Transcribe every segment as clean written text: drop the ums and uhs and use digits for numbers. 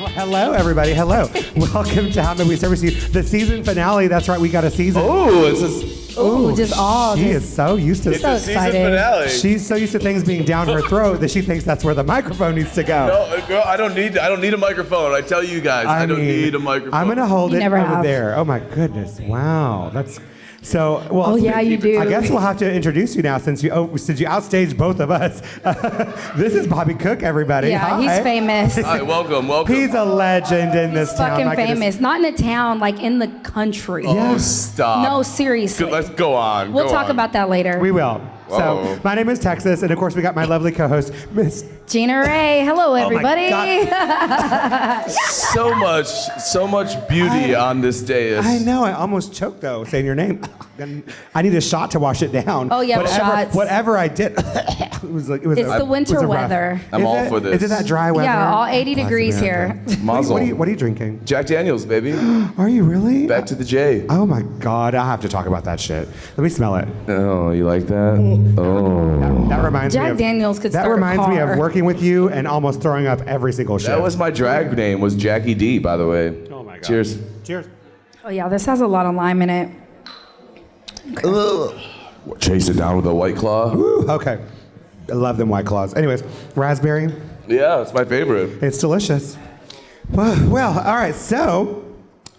Hello, everybody. Hello. Welcome to How May We Service You, the season finale. That's right, we got a season. Oh, it's just... Oh, just all. She is so used to It's a season finale. She's so used to things being down her throat that she thinks that's where the microphone needs to go. No, girl, I don't need a microphone. I tell you guys, I don't need a microphone. I'm gonna hold it over have. there. Oh my goodness! Wow, that's so. Well, Oh yeah, you do. I guess we'll have to introduce you now since you outstaged both of us. This is Bobby Cook, everybody. Yeah, Hi. he's famous. Hi, welcome. He's a legend in this He's town. fucking My goodness. famous. Not in the town, like in the country. Oh, stop. No, seriously. Let's go on. We'll talk about that later. We will. So, Uh-oh. my name is Texas, and of course, we got my lovely co-host, Miss. Gina Ray. Hello, everybody. So much beauty on this dais. I know. I almost choked though saying your name. I need a shot to wash it down. Oh, yeah, shots. Whatever I did, it was like it was. It's the winter it was a rough- weather. I'm all for this. Is it that dry weather? Yeah, all 80 degrees America. here. Mazel. What are you drinking? Jack Daniels, baby. Are you really? Back to the J. Oh my God! I have to talk about that shit. Let me smell it. Oh, you like that? Oh. That reminds me Jack of Daniels could That start a reminds me car. of working with you and almost throwing up every single shift. That was my drag name, was Jackie D, by the way. Oh my God. Cheers. Cheers. Oh yeah, this has a lot of lime in it. Chase it down with a White Claw. Woo, okay. I love them White Claws. Anyways, raspberry. Yeah, it's my favorite. It's delicious. Well, all right. So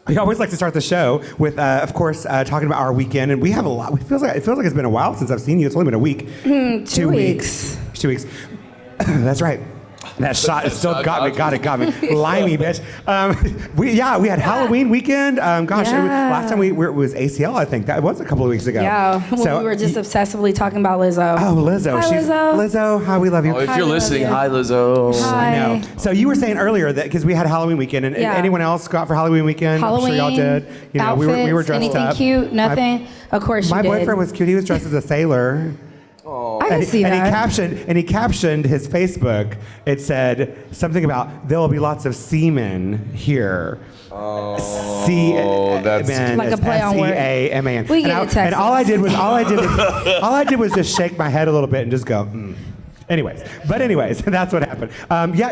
we always like to start the show with, of course, talking about our weekend, and we have a lot. It feels like it's been a while since I've seen you. It's only been a week. 2 weeks. 2 weeks. That's right. That shot it still got me. Limey, bitch. We had Halloween weekend. Gosh, Yeah. last time it was ACL, I think. That was a couple of weeks ago. Yeah, when we were just obsessively talking about Lizzo. Oh, Lizzo. Hi, Lizzo. Lizzo, how we love you. Oh, if Hi, you're love listening, you. hi, Lizzo. Hi. I know. So you were saying earlier that because we had Halloween weekend, and Yeah. anyone else go out for Halloween weekend? Halloween, I'm sure y'all did. You know, outfits, we were dressed anything up. cute, nothing. Of course you My did. boyfriend was cute. He was dressed as a sailor. I can see that. And he captioned his Facebook. It said something about there will be lots of seamen here. Oh, that's Like a play on word. SEAMAN. We get it, Texas. And all I did was just shake my head a little bit and just go. Anyways, that's what happened.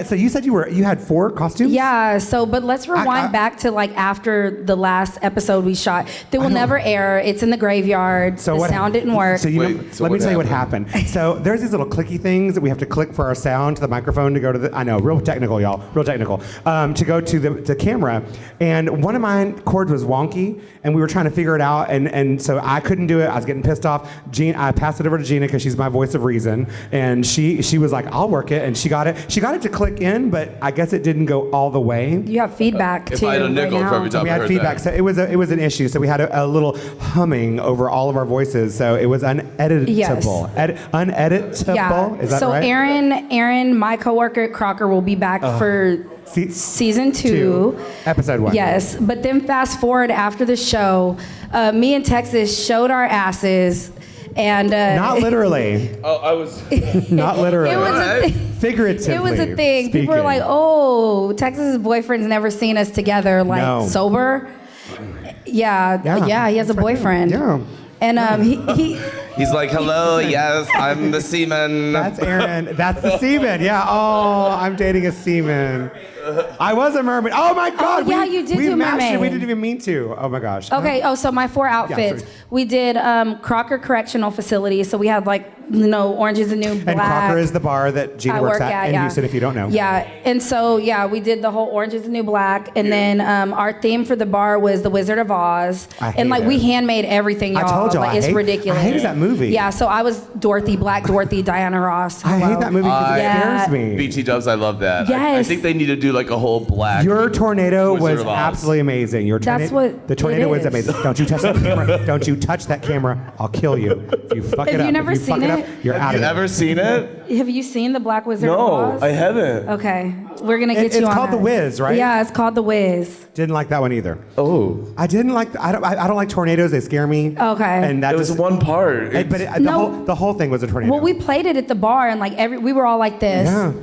So you said you had 4 costumes? Yeah, but let's rewind back to like after the last episode we shot. They will never air. It's in the graveyard. So the sound didn't work. So let me tell you what happened. So there's these little clicky things that we have to click for our sound to the microphone to go to the. I know, real technical, y'all, real technical. To go to the camera, and one of my cords was wonky, and we were trying to figure it out, and so I couldn't do it. I was getting pissed off. I passed it over to Gina because she's my voice of reason, and she was like, I'll work it, and she got it to click in, but I guess it didn't go all the way. You have feedback If too. I had a nickel right for every now. time We I had heard feedback, that. so it was an issue. So we had a little humming over all of our voices, so it was uneditable. Yes. Uneditable. Yeah. Is that so right? Aaron, my coworker Crocker, will be back for season 2. Episode 1. Yes, but then fast forward after the show, me and Texas showed our asses, and Not literally. Oh, I was... Not literally. it was a thing. Figuratively. It was a thing. People were speaking. like, "Oh, Texas's boyfriend's never seen us together, like No. sober." Yeah, he has a boyfriend. Yeah. And he He's like, hello, yes, I'm the seaman. That's Aaron. That's the seaman. Yeah. Oh, I'm dating a seaman. I was a mermaid. Oh my God. yeah, you did we do matched mermaid. it. We didn't even mean to. Oh my gosh. Okay. Oh, so my 4 outfits. sorry. We did Crocker Correctional Facility. So we had Orange is the New Black. And Crocker is the bar that Gina I works work at in yeah. Houston, if you don't know. Yeah, and so we did the whole Orange is the New Black, and then our theme for the bar was The Wizard of Oz, I and hate we it. handmade everything, y'all. I told y'all, it's ridiculous. I hated that movie. Yeah, so I was Dorothy, Black Dorothy, Diana Ross. I hate that movie because it Yeah. scares me. BT Dubs, I love that. I Yes. think they need to do like a whole black... Your tornado Wizard was of Oz. absolutely amazing. That's what the tornado it was is. amazing. Don't you touch that camera. Don't you touch that camera. I'll kill you. If you fuck it Have up. you never if you fuck seen it up, it? you're out Have of you it. ever seen it? Have you seen the Black Wizard of No, Oz? I haven't. Okay, we're gonna get It's you on called that. The Wiz, right? Yeah, it's called The Wiz. Didn't like that one either. Oh. I didn't like. I don't like tornadoes. They scare me. Okay. And that It was just, one part. the whole thing was a tornado. Well, we played it at the bar, and we were all like this. Yeah.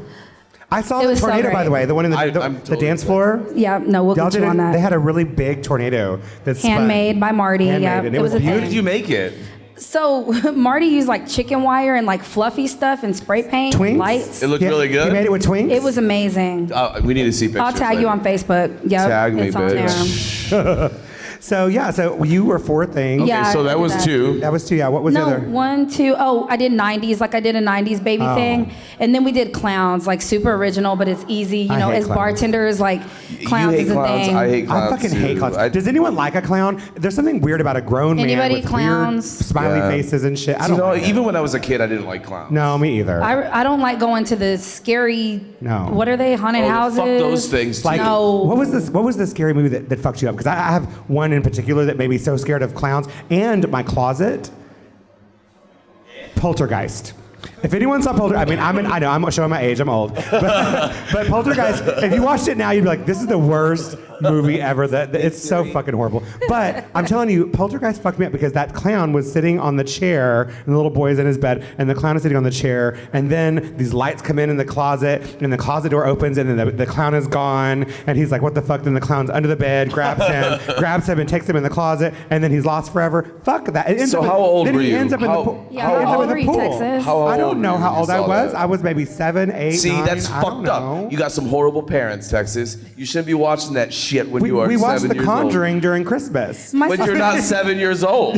I saw It the was so tornado, by great. the way, the one in I'm the totally dance excited. floor. Yeah, no, we'll Y'all get you did on it. that. They had a really big tornado that's Handmade by Marty. Handmade, Yeah, and it was a beautiful. How did you make it? So Marty used like chicken wire and like fluffy stuff and spray paint, Twinks? lights. It looked really good. You made it with twinks? It was amazing. We need to see pictures. I'll tag you on Facebook. Yep, Tag me, it's on bitch. there. So you were 4 things. Yeah. Okay, so I that did was that. 2. That was 2, yeah. What was the No, other? 1, 2. Oh, I did 90s. Like I did a 90s baby thing, and then we did clowns, like super original, but it's easy. You I know, hate as clowns. bartenders, like clowns you hate is a clowns. thing. I hate clowns. I fucking hate too. clowns. Does anyone like a clown? There's something weird about a grown man Anybody with clowns? weird smiley Yeah. faces and shit. I You don't know, like it. even when I was a kid, I didn't like clowns. No, me either. I don't like going to the scary. No. What are they? Haunted houses. Fuck those things. Like, No. what was the scary movie that fucked you up? Because I have one in particular that made me so scared of clowns. And my closet, Poltergeist. If anyone saw Poltergeist, I know I'm showing my age, I'm old. But Poltergeist, if you watched it now, you'd be like, this is the worst movie ever. That it's so fucking horrible. But I'm telling you, Poltergeist fucked me up because that clown was sitting on the chair, and the little boy is in his bed, and the clown is sitting on the chair, and then these lights come in the closet, and the closet door opens, and then the clown is gone, and he's like, what the fuck? Then the clown's under the bed, grabs him and takes him in the closet, and then he's lost forever. Fuck that. It ends So up in- how old then were he you? ends up in the How- pool. Yeah, He ends how up old in the were you, pool. Texas? How I old don't know were you how when old you I saw was. that? I was maybe 7, 8, See, 9. that's I don't fucked up. know. You got some horrible parents, Texas. You shouldn't be watching that shit when We you are watched 7 The years Conjuring during Christmas. My old. When you're not 7 years old.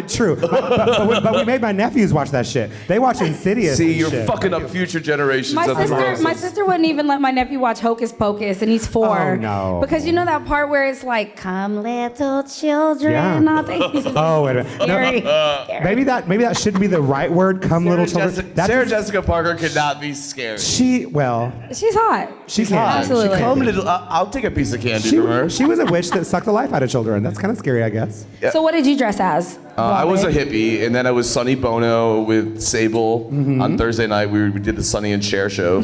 True. But we made my nephews watch that shit. They watch Insidious. See, and you're shit. fucking up future generations. My of the sister, process. my sister wouldn't even let my nephew watch Hocus Pocus, and he's 4. Oh, no. Because you know that part where it's like, "Come, little children." Yeah. Not that Oh, wait a minute. scary. No, Scary. maybe that shouldn't be the right word. Come, little children. That's Sarah Jessica Parker could not be scary. She's She's hot. she can. hot. Absolutely. She come little. I'll take a piece of candy from her. She was a witch that sucked the life out of children. That's kind of scary, I guess. So what did you dress as? I was a hippie, and then I was Sonny Bono with Sable on Thursday night. We did the Sonny and Cher show.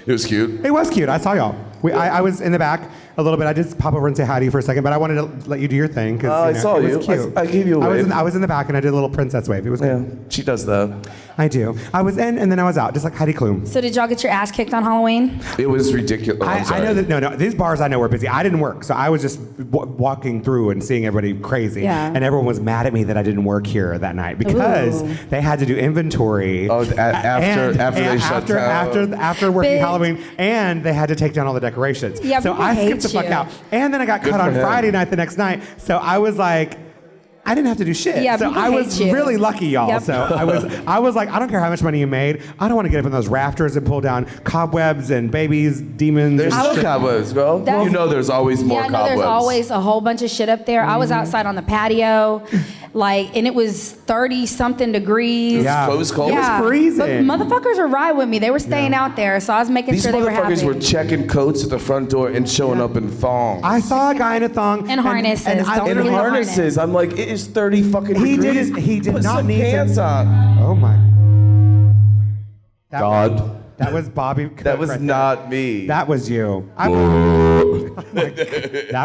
It was cute. It was cute. I saw y'all. I was in the back a little bit. I did pop over and say hi to you for a second, but I wanted to let you do your thing. I saw it you. was cute. I gave you a wave. I was in the back and I did a little princess wave. It was Yeah, good. she does that. I do. I was in and then I was out, just like Heidi Klum. So did y'all get your ass kicked on Halloween? It was ridiculous. Oh, I'm I sorry. know that no, these bars I know were busy. I didn't work, so I was just walking through and seeing everybody crazy. Yeah. And everyone was mad at me that I didn't work here that night because Ooh. they had to do inventory. Oh, after they shut down. After working Big. Halloween, and they had to take down all the decorations. Yeah, so people I hate skipped the fuck you. out, and then I got Good cut for on him. Friday night the next night. So I was like. I didn't have to do shit. Yeah, so people I was hate you. really lucky, y'all. Yep. So I was like, I don't care how much money you made. I don't want to get up in those rafters and pull down cobwebs and babies, demons. There's and no shit. cobwebs, bro. That's- You know there's always more Yeah, I know cobwebs. there's always a whole bunch of shit up there. I was Mm-hmm. outside on the patio, and it was 30-something degrees. Yeah. It was cold. Yeah. was freezing. But motherfuckers were riding with me. They were staying out there, so I was making These sure they were happy. motherfuckers were checking coats at the front door and showing up in thongs. I saw a guy in a thong And harnesses. I- Don't in forget the harnesses. I'm like, it is 30 fucking He degrees. did Put not some need to- pants on. Oh my. That God. That was Bobby. Cook That was right there. not me. That was you. That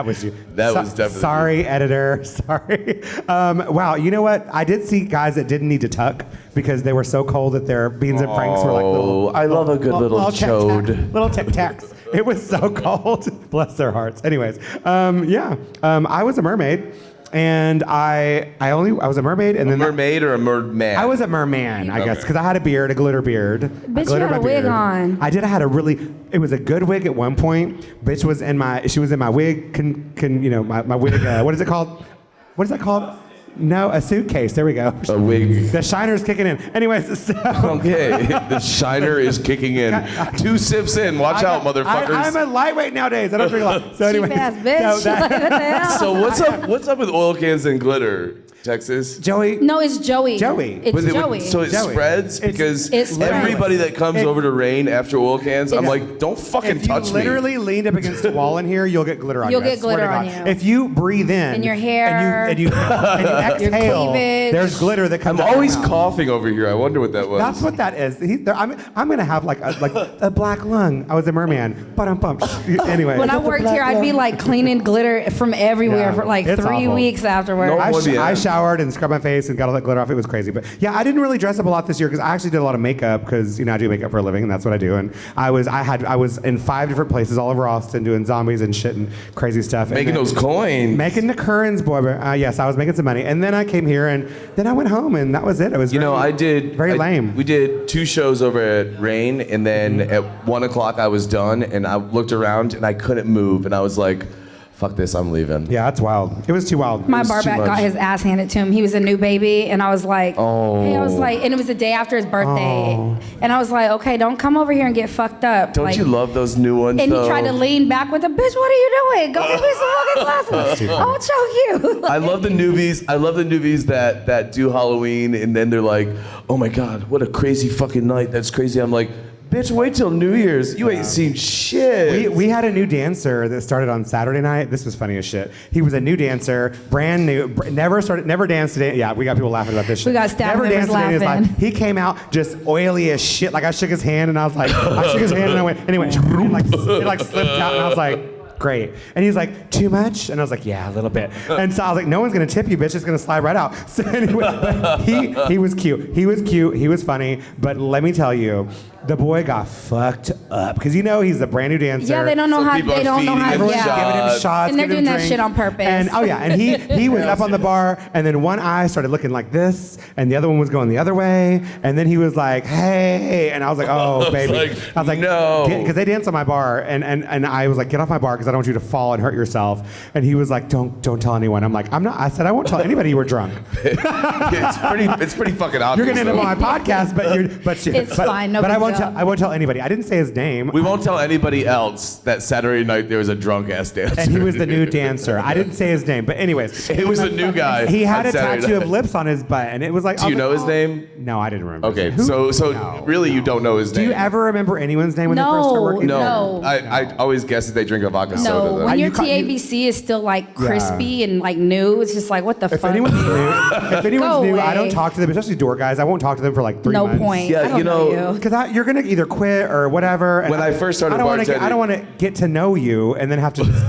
was you. That was definitely Sorry, editor. Sorry. Wow. You know what? I did see guys that didn't need to tuck because they were so cold that their beans and franks were like little. I love a good little chode. Little tic tacs. It was so cold. Bless their hearts. Anyways, yeah. I was a mermaid. And I was a mermaid, and A then mermaid or a merman? I was a merman, I guess, Okay. because I had a beard, a glitter beard. Bitch, you glittered had a my wig beard. on. I did. I had a really. It was a good wig at one point. Bitch was in my. She was in my wig. My wig. What is it called? What is that called? No, a suitcase. There we go. A wig. The shiner's kicking in. Anyways, so. Okay, the shiner is kicking in. 2 sips in. Watch out, motherfuckers. I'm a lightweight nowadays. I don't drink a lot. So anyways, Cheap ass bitch. so that- Like, what the hell? So what's up with oil cans and glitter, Texas? Joey. No, it's Joey. Joey. It's Was it- Joey. So it Joey. spreads It's- because it spreads. everybody that comes It- over to rain after oil cans, I'm like, don't fucking If you touch me. literally leaned up against the wall in here, you'll get glitter on You'll you. I get swear to glitter on God. you. If you breathe in In your hair. and you Your exhale, cleavage. there's glitter that comes I'm out always your mouth. coughing over here. I wonder what that was. That's what that is. I'm gonna have like a black lung. I was a merman. But I'm pumped. Anyway. When I worked here, I'd be like cleaning glitter from everywhere Yeah, for like it's 3 awful. weeks afterwards. No. I Muy bien. shout showered and scrubbed my face and got all that glitter off. It was crazy. But yeah, I didn't really dress up a lot this year because I actually did a lot of makeup because, you know, I do makeup for a living and that's what I do. And I was in 5 different places all over Austin doing zombies and shit and crazy stuff. Making those coins. Making the currents, boy. Yes, I was making some money. And then I came here and then I went home and that was it. It was very lame. We did 2 shows over at Rain, and then at 1 o'clock I was done, and I looked around and I couldn't move, and I was like, fuck this, I'm leaving. Yeah, that's wild. It was too wild. My barback got his ass handed to him. He was a new baby, and I was like, hey, I was like, and it was the day after his birthday. And I was like, okay, don't come over here and get fucked up. Don't you love those new ones, And though? he tried to lean back with the, bitch, what are you doing? Go get me some fucking glasses. I'll choke you. I love the newbies. I love the newbies that do Halloween, and then they're like, oh my God, what a crazy fucking night. That's crazy. I'm like, bitch, wait till New Year's. You ain't seen shit. We had a new dancer that started on Saturday night. This was funny as shit. He was a new dancer, brand new, never danced today. Yeah, we got people laughing about this shit. We got staff never members danced a day in his laughing. life. He came out just oily as shit. Like I shook his hand and I was like, I shook his hand and I went, and it like slipped out and I was like, great. And he's like, too much? And I was like, yeah, a little bit. And so I was like, no one's gonna tip you, bitch. It's gonna slide right out. So anyway, but he was cute. He was cute. He was funny. But let me tell you, the boy got fucked up because you know he's a brand new dancer. Yeah, they don't know how. They don't know how. Everyone's Yeah. giving him shots, And they're giving doing him that drinks. shit on purpose. And and he was up on the bar, and then one eye started looking like this, and the other one was going the other way, and then he was like, "Hey," and I was like, "Oh, baby," I was like, "No," because they dance on my bar, and I was like, "Get off my bar because I don't want you to fall and hurt yourself." And he was like, "Don't tell anyone." I'm like, "I'm not." I said, "I won't tell anybody you were drunk." It's pretty fucking obvious. You're gonna end up on my podcast, It's fine. But I won't tell. I won't tell anybody. I didn't say his name. We won't tell anybody else that Saturday night there was a drunk ass dancer. And he was the new dancer. I didn't say his name, but anyways. It was a new guy. He had on a Saturday tattoo night. of lips on his butt, and it was like. Do you know his name? No, I didn't remember. Okay, Who? so No. really you don't know his Do name. you ever remember anyone's name when they first start working? No. No. I always guess that they drink a vodka soda. No, though. when You your ca- you- TABC is still like crispy and like new, it's just like what the If fuck. anyone's Go new, I don't away. talk to them, especially door guys. I won't talk to them for like 3 No months. point. Yeah, I don't you know- know you. Because you're gonna either quit or whatever. And When I first started I don't bartending- want to get to know you and then have to just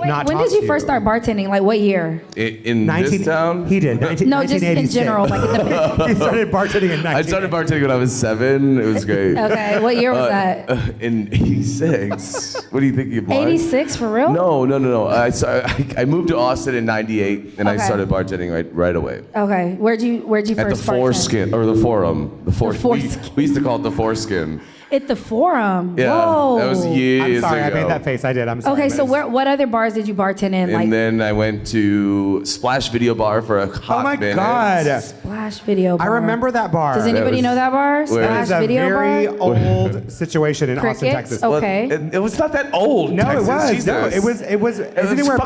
not When talk did you to first start bartending? Like what year? In this town? He did. No, just in 1986. general. Like the, He started bartending in 19. I started bartending when I was 7. It was great. okay, what year was that? In 86. What do you think you're blind? 86 for real? No. I moved to Austin in 98 and I Okay. started bartending right away. Okay, where'd you At the first bartend? foreskin, or the forum. foreskin. We used to call it the foreskin. At the Forum. Yeah, Whoa. that was years I'm sorry, ago. I made that face. I did. I'm sorry. Okay, so but- what other bars did you bartend in? Like And then I went to Splash Video Bar for a hot Oh my minute. God. Splash Video I Bar. remember that bar. Does anybody was- know that bar? where- It Splash is a Video very Bar? old situation in Austin, Crickets? Texas. Oh. Okay. It was not that old. No, Texas. it was. Jesus. No, it was. It was anywhere.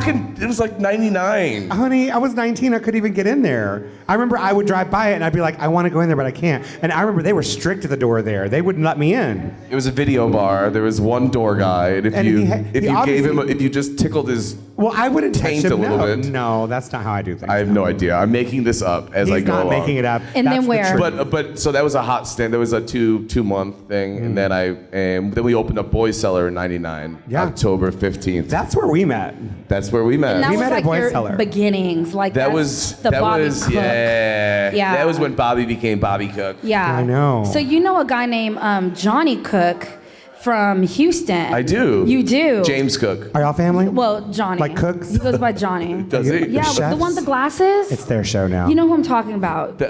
It was like 99. Honey, I was 19. I couldn't even get in there. I remember I would drive by it and I'd be like, I want to go in there, but I can't. And I remember they were strict at the door there. They wouldn't let me in. It was a video bar. There was one door guy, and if And you he gave him, obviously- if you just tickled his, Well, I wouldn't touch Taint him. a little no. bit. No, that's not how I do things. I have no idea. I'm making this up as He's I go not along. making it up. And then That's the where? truth. But so that was a hot stint. There was a two month thing, and then we opened up Boy Cellar in '99, Yeah. October 15th. That's where we met. That's where we met. And that We was met at like Boy your Cellar. beginnings. Like That that's was the Bobby Cook. yeah. Yeah. That was when Bobby became Bobby Cook. Yeah. I know. So you know a guy named Johnny Cook from Houston. I do. You do. James Cook. Are y'all family? Well, Johnny. Like Cooks? He goes by Johnny. Does he? Yeah, The the one with the glasses. It's their show now. You know who I'm talking about.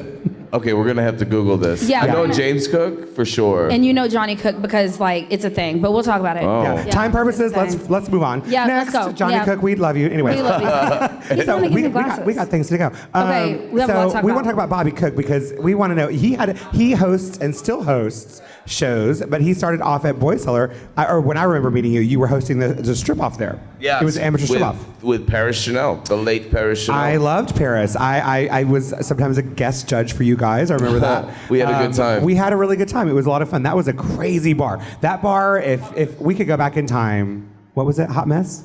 Okay, we're gonna have to Google this. Yeah, I know we're gonna- James Cook for sure. And you know Johnny Cook because like it's a thing, but we'll talk about it. Oh. Yeah. Yeah, Time purposes, it's a thing. let's move on. Yeah, Next, let's go. Johnny Yeah. Cook, we love you. Anyway. We love you. He's the one that gives me glasses. we got things to go. Okay, we have a lot to talk we about. want to talk about Bobby Cook because we want to know he hosts and still hosts shows, but he started off at Boy Cellar. Or when I remember meeting you, you were hosting the strip off there. Yeah, it was amateur strip off. with Paris Chanel, the late Paris Chanel. I loved Paris. I was sometimes a guest judge for you guys. I remember that. We had a good time. We had a really good time. It was a lot of fun. That was a crazy bar. That bar, if we could go back in time, what was it? Hot Mess?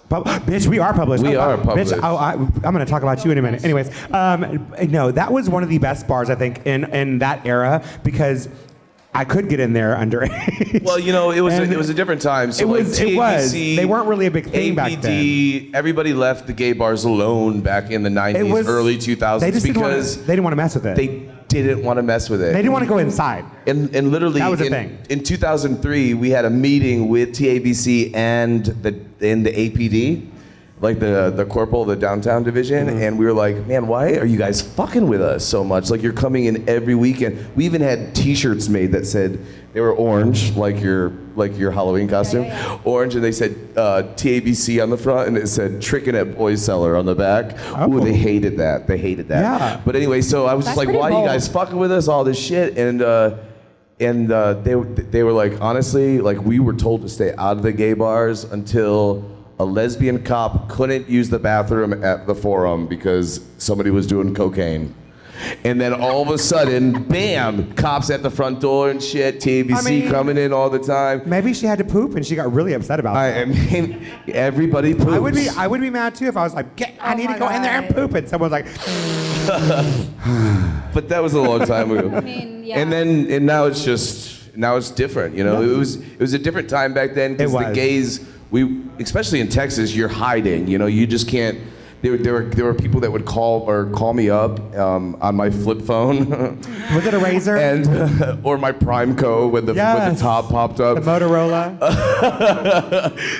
Bitch, we are published. We are published. Bitch, I'm going to talk about you in a minute. Anyways, no, that was one of the best bars, I think, in that era because I could get in there underage. Well, you know, it was a different time. So it was. TABC, They weren't really a big thing back then. Everybody left the gay bars alone back in the 90s, early 2000s they just because they didn't want to mess with it. they didn't want to mess with it. They didn't want to go inside. And literally, that was a thing. In 2003, we had a meeting with TABC and the APD, like the corporal, the downtown division, and we were like, man, why are you guys fucking with us so much? Like, you're coming in every weekend. We even had T-shirts made that said, they were orange, like your Halloween costume, orange, and they said TABC on the front, and it said "Trickin' at Boy Cellar" on the back. Oh. Ooh, they hated that. They hated that. Yeah. But anyway, so I was just like, why are you guys fucking with us? All this shit, and they were like, honestly, like, we were told to stay out of the gay bars until a lesbian cop couldn't use the bathroom at the Forum because somebody was doing cocaine. And then all of a sudden, bam, cops at the front door and shit, TABC coming in all the time. Maybe she had to poop and she got really upset about it. I mean, everybody poops. I would be mad too if I was like, I need to go in there and poop, and someone's like, But that was a long time ago. I mean, yeah. And now it's different, you know. Yeah. It was a different time back then because the gays, especially in Texas, you're hiding, you know, you just can't. There were people that would call me up on my flip phone. Was it a Razor? And or my Primeco when the top popped up. The Motorola.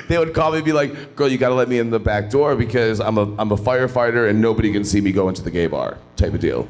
They would call me and be like, "Girl, you got to let me in the back door because I'm a firefighter and nobody can see me go into the gay bar," type of deal.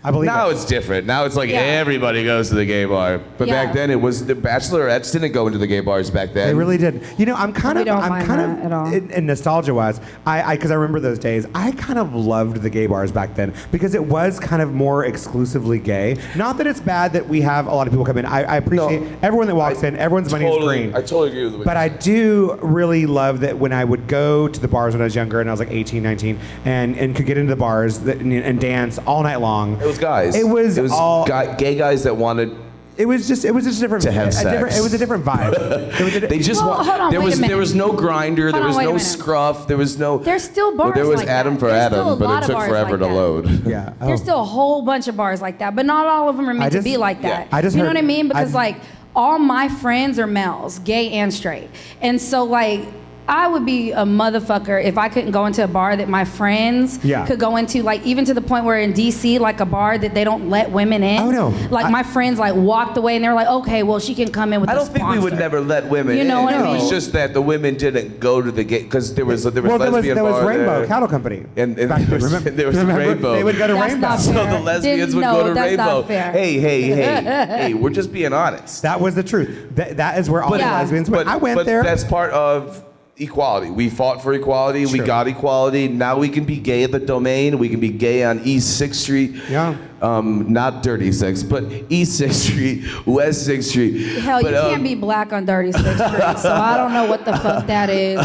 I believe now it. it's different. Now it's like everybody goes to the gay bar. But back then it was the bachelorettes didn't go into the gay bars back then. They really did. You know, I'm kind of at all. in nostalgia-wise, because I remember those days. I kind of loved the gay bars back then because it was kind of more exclusively gay. Not that it's bad that we have a lot of people come in. I appreciate everyone that walks in. Everyone's money is green. I totally agree with you. But I do really love that when I would go to the bars when I was younger and I was like 18, 19, and could get into the bars and dance all night long. It was guys. It was all gay guys that wanted. It was just different. To have sex. It was a different vibe. They just Well, hold on, there wait was a minute. there was no grinder. There was wait a no minute. scruff. There was no. There's still bars There was like Adam that. for There's still Adam, a but lot it of took bars forever like to that. load. Yeah. There's still a whole bunch of bars like that, but not all of them are meant to be like that. I just you know heard- what I mean? Because I- like all my friends are males, gay and straight, and so like I would be a motherfucker if I couldn't go into a bar that my friends could go into, like even to the point where in DC, like a bar that they don't let women in. Oh, no. Like my friends like walked away and they were like, okay, well she can come in with I the don't think we would sponsor. never let women You know in. what I It was mean? just that the women didn't go to the gay because there was lesbian there was bar Rainbow there. Cattle Company. And Back then, there was remember? Rainbow. They would go to That's Rainbow. not So fair. the lesbians would No, go to that's Rainbow. not fair. Hey, we're just being honest. That was the truth. That is where all the lesbians went. I went but there. that's part of equality. We fought for equality. We True. got equality. Now we can be gay at the Domain. We can be gay on East 6th Street. Yeah. Not Dirty 6th, but East 6th Street, West 6th Street. Hell, but, you can't be black on Dirty 6th Street, so I don't know what the fuck that is.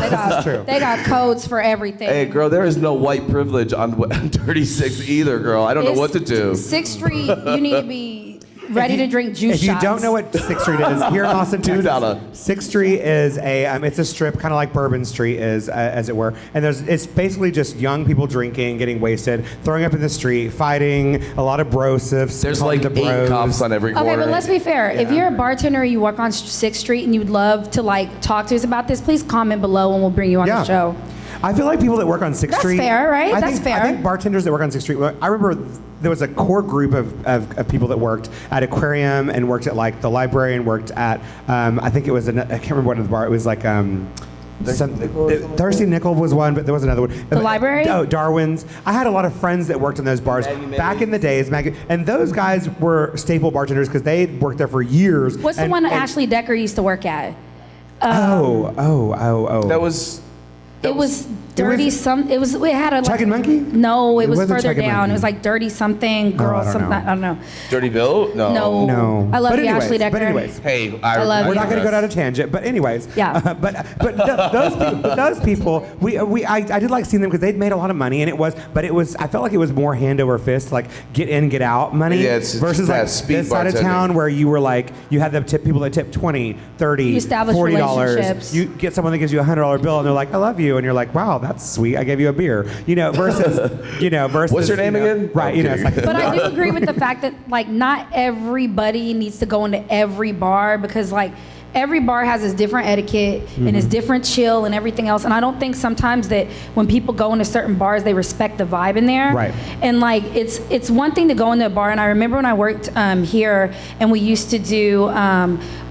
They got codes for everything. Hey, girl, there is no white privilege on Dirty 6th either, girl. I don't know what to do. 6th Street, you need to be ready to drink juice If shots. you don't know what 6th Street is, here in Austin, Texas, $2. 6th Street is it's a strip, kind of like Bourbon Street is, as it were. And it's basically just young people drinking, getting wasted, throwing up in the street, fighting, a lot of brosifs. There's calling like the 8 bros. cops on every corner. Okay, but let's be fair. If you're a bartender, you work on 6th Street, and you would love to like talk to us about this, please comment below, and we'll bring you on the show. I feel like people that work on 6th That's Street. fair, right? That's fair. I think bartenders that work on 6th Street. I remember there was a core group of people that worked at Aquarium and worked at like the library and worked at I think it was I can't remember what the bar. It was like Thirsty Nickel was one, but there was another one. The library? Oh, Darwin's. I had a lot of friends that worked in those bars back in the days. And those guys were staple bartenders because they worked there for years. What's the one that Ashley Decker used to work at? That was. It was dirty. It had a Chugging Monkey? No, it was wasn't further Chugging down. Monkey. It was like dirty something, girl I don't something. know. I don't know. Dirty Bill? No. No. I love But you, anyways, Ashley Decker. But anyways. Hey, I love We're you. not going to go down a tangent, but anyways. Yeah. Those people, I did like seeing them because they'd made a lot of money, and I felt like it was more hand over fist, like get in, get out money, Yeah, it's versus that like speed this side of bartending. town where you were like, you had the people that tip 20, 30, You establish $40. relationships. You get someone that gives you a $100 bill, and they're like, I love you, and you're like, wow, that's sweet. I gave you a beer. Versus What's your name again? Right. It's like. But I do agree with the fact that like not everybody needs to go into every bar because like every bar has its different etiquette and its different chill and everything else. And I don't think sometimes that when people go into certain bars, they respect the vibe in there. Right. And like, it's one thing to go into a bar. And I remember when I worked here and we used to do,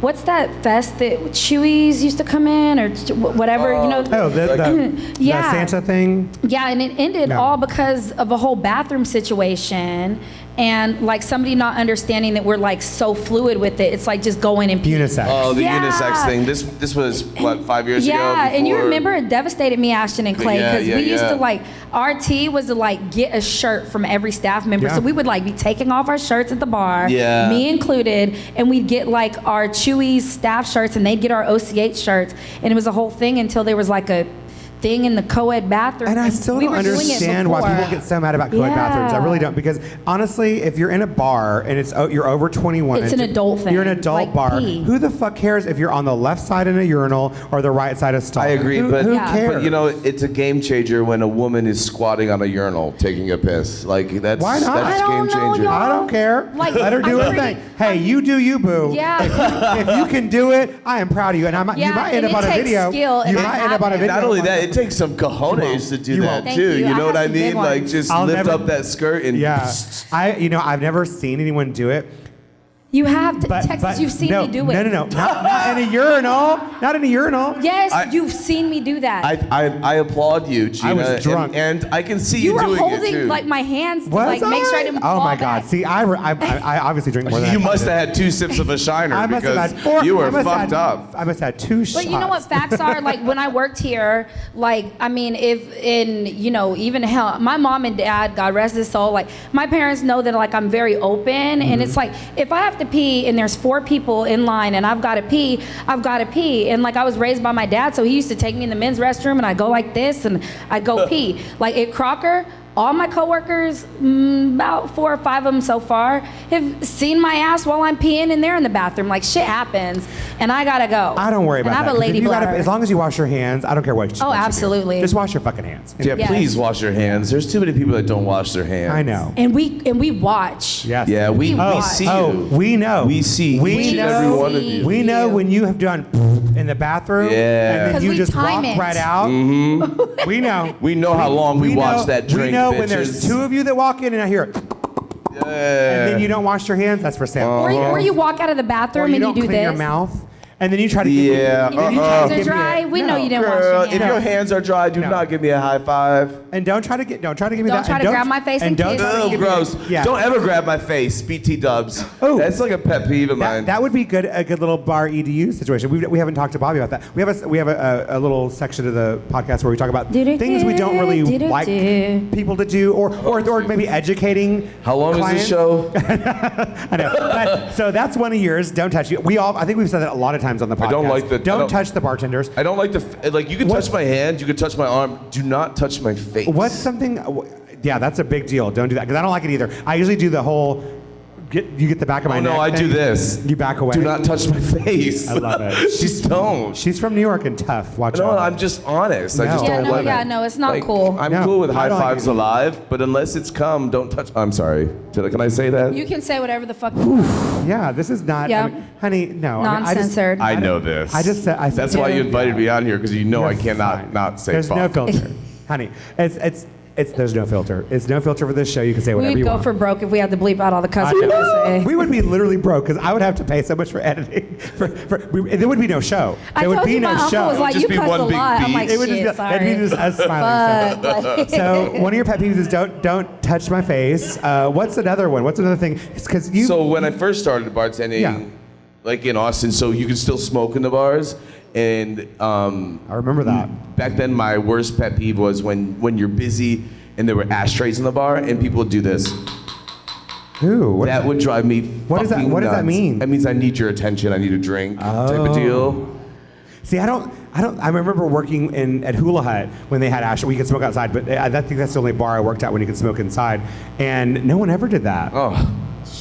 what's that fest that Chewies used to come in or whatever, the yeah. Santa thing? Yeah, and it ended all because of a whole bathroom situation and like somebody not understanding that we're like so fluid with it. It's like just go in and pee. Unisex. Oh, the unisex thing. This was what, 5 years ago? Yeah, and you before- remember it devastated me, Ashton and Clay, because we used to like, our tea was to like get a shirt from every staff member. Yeah. So we would like be taking off our shirts at the bar, Yeah. me included, and we'd get like our Chewy's staff shirts and they'd get our OCH shirts. And it was a whole thing until there was like a thing in the co-ed bathroom. And I still we don't were doing it understand why before. people get so mad about co-ed bathrooms. I really don't, because honestly, if you're in a bar and you're over 21, It's an adult thing. You're an adult Like bar. pee. Who the fuck cares if you're on the left side in a urinal or the right side of stall? I agree, who, but who Yeah. cares? But it's a game changer when a woman is squatting on a urinal taking a piss. Like that's Why not? that's I game don't know, changer. y'all. I don't care. Like, Let her do I'm her pretty- thing. Hey, you do you, boo. Yeah. If you can do it, I am proud of you. And you Yeah, might end and up on it a takes video. skill, and You I might end have up on a it. video. Not only that, it takes some cojones to do You that won't. Thank too. you. You I know have what I some big mean? Like ones. just I'll lift never- up that skirt and Yeah. I've never seen anyone do it. You have to, But, Texas, but you've seen no, me do it. No. Not in a urinal. Not in a urinal. Yes, I- you've seen me do that. I applaud you, Gina. I was drunk. and I can see you you were doing it holding too. like my hands to Was like make sure I I? didn't Oh fall my God. back. See, I obviously drink more than You I must did. have had 2 sips of a shiner I must because have had 4. you were I must fucked had- up. I must have had 2 shots. But you know what facts are? Like when I worked here, like I mean, if in even hell, my mom and dad, God rest his soul, like my parents know that like I'm very open, and it's like if I have to pee and there's 4 people in line and I've got to pee, I've got to pee. And like I was raised by my dad, so he used to take me in the men's restroom and I go like this and I go pee. Like at Crocker, all my coworkers, about 4 or 5 of them so far, have seen my ass while I'm peeing and they're in the bathroom. Like shit happens, and I gotta go. I don't worry about and I that. have a 'cause if lady you bladder. as long as you wash your hands, I don't care what. Oh, what you do. absolutely. Just wash your fucking hands. Yeah, Yes. please wash your hands. There's too many people that don't wash their hands. I know. And we watch. Yes. Yeah, we Oh, see Oh, you. we know. We see each and every one of you. We know when you have done in the bathroom. Yeah. And then 'Cause you we just time walk it. right out. We know. We know how long we know, watch that drink, We know bitches. when there's 2 of you that walk in and I hear it, Yeah. and then you don't wash your hands. That's for sale. Or you walk out of the Or bathroom you and you don't do clean this. your mouth, and then you try to Yeah, get me, then you try to Hands are give me dry. a- We know no. you didn't wash Girl, your if hands. your hands are dry, do No. not give me a high five. And don't try to give me Don't that. try and to grab my face and don't kiss try to me. Oh, give me- gross. Yeah. Don't ever grab my face, BT dubs. Oh. That's like a pet peeve of mine. That would be a good little bar EDU situation. We haven't talked to Bobby about that. We have a little section of the podcast where we talk about things we don't really like people to do, or maybe educating. How long clients. is this show? I know. But, so that's one of yours. Don't touch you. I think we've said that a lot of times on the podcast. don't like the- I Don't don't- touch the bartenders. I don't like you can touch my hand, you can touch my arm. Do not touch my face. What's something? Yeah, that's a big deal. Don't do that because I don't like it either. I usually do the whole. You get the back of my Oh neck. no, I do thing. this. You back away. Do not touch my face. I love it. Just don't. She's from New York and tough. Watch No, out. I'm just honest. I No. just Yeah, don't no, like yeah, it. no, it's not Like, cool. I'm No, cool with I high don't like fives it. alive, but unless it's cum, don't touch. I'm sorry. Can I say that? You can say whatever the fuck. Yeah, this is not. Yeah. I mean, honey, no. I mean, Non-censored. I know this. I just said. That's why you invited me on here because you know I You're cannot fine. not say There's fuck. no filter, honey. There's no filter. It's no filter for this show. You can say We whatever would you go want. for broke if we had to bleep out all the cuss I words know. we say. We would be literally broke because I would have to pay so much for editing. There would be no show. I There would told be you no my uncle show. was like, just you be cuss one a big lot. I'm beat. like, It would shit, just sorry. it'd be just us smiling. Fuck. Like- So one of your pet peeves is don't touch my face. What's another one? What's another thing? It's because you. So when I first started bartending, Yeah. like in Austin, so you could still smoke in the bars, and I remember that. back then my worst pet peeve was when you're busy and there were ashtrays in the bar and people would do this. Who? What That would drive me. What does that- fucking what does that nuts. mean? That means I need your attention. I need a drink, type of deal. See, I remember working at Hula Hut when they had ash. We could smoke outside, but I think that's the only bar I worked at when you could smoke inside, and no one ever did that. Oh,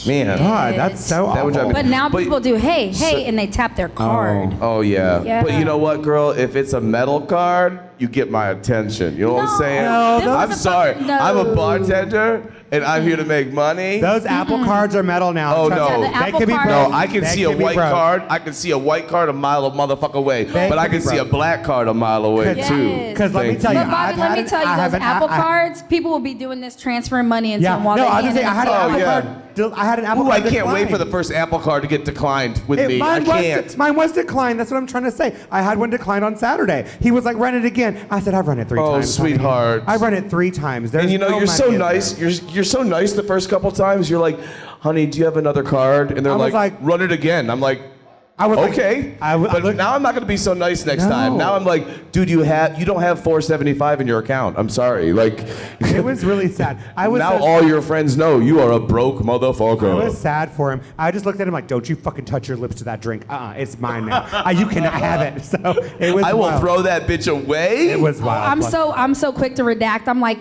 man. God, that's so That would drive awful. me- But now But- people do, hey, and they tap their card. Oh yeah. Yeah. But you know what, girl? If it's a metal card, you get my attention. You know what I'm saying? No, I'm sorry. No. I'm a bartender, and I'm here to make money. Those Apple cards are metal now. Oh, Trust no. me. Yeah, the They Apple can be cards- broke. No, I can They see a be white broke. card. I can see a white card a mile a motherfucker away. They But I can be can see a broke. black card a mile away, Yes. too. Because let me Thank tell you, But Bobby, I've let had me it- tell you, I have those an Apple I- cards, people will be doing this, transferring money into them while no, they I was gonna say, I had an Oh, Apple yeah. card. I had an Apple Ooh, I card. can't wait declined. for the first Apple card to get declined with me. I can't. Mine was declined. That's what I'm trying to say. I had one declined on Saturday. He was like, run it again. I said, I've run it 3 Oh, times. honey. sweetheart. I've run it 3 times. There's And you know, no you're so money in nice. there. You're so nice the first couple times. You're like, honey, do you have another card? And they're I was like, like- run it again. I'm like, I was okay. Like, But now I'm not gonna be so nice next No. time. Now I'm like, dude, you don't have $475 in your account. I'm sorry. Like, it was really sad. I was now so- all your friends know you are a broke I motherfucker. was sad for him. I just looked at him like, don't you fucking touch your lips to that drink. It's mine now. You cannot have it. So it was I will wild. throw that bitch away. It was wild. I'm so quick to redact. I'm like,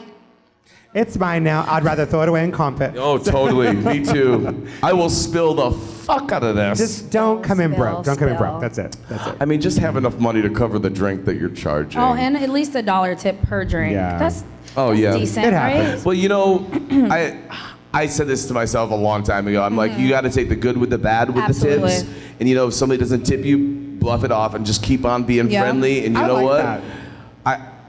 It's mine now. I'd rather throw it away and comp it. Oh, totally. Me too. I will spill the fuck out of this. Just don't come in broke. Don't come in Spill. broke. That's it. That's it. I mean, just have enough money to cover the drink that you're charging. oh, and at least $1 tip per drink. Yeah. That's Oh, yeah. decent, It right? happens. Well, you know, I said this to myself a long time ago. I'm like, you got to take the good with the bad with the Absolutely. tips. And you know, if somebody doesn't tip you, bluff it off and just keep on being Yeah. friendly. And you I know like what? that.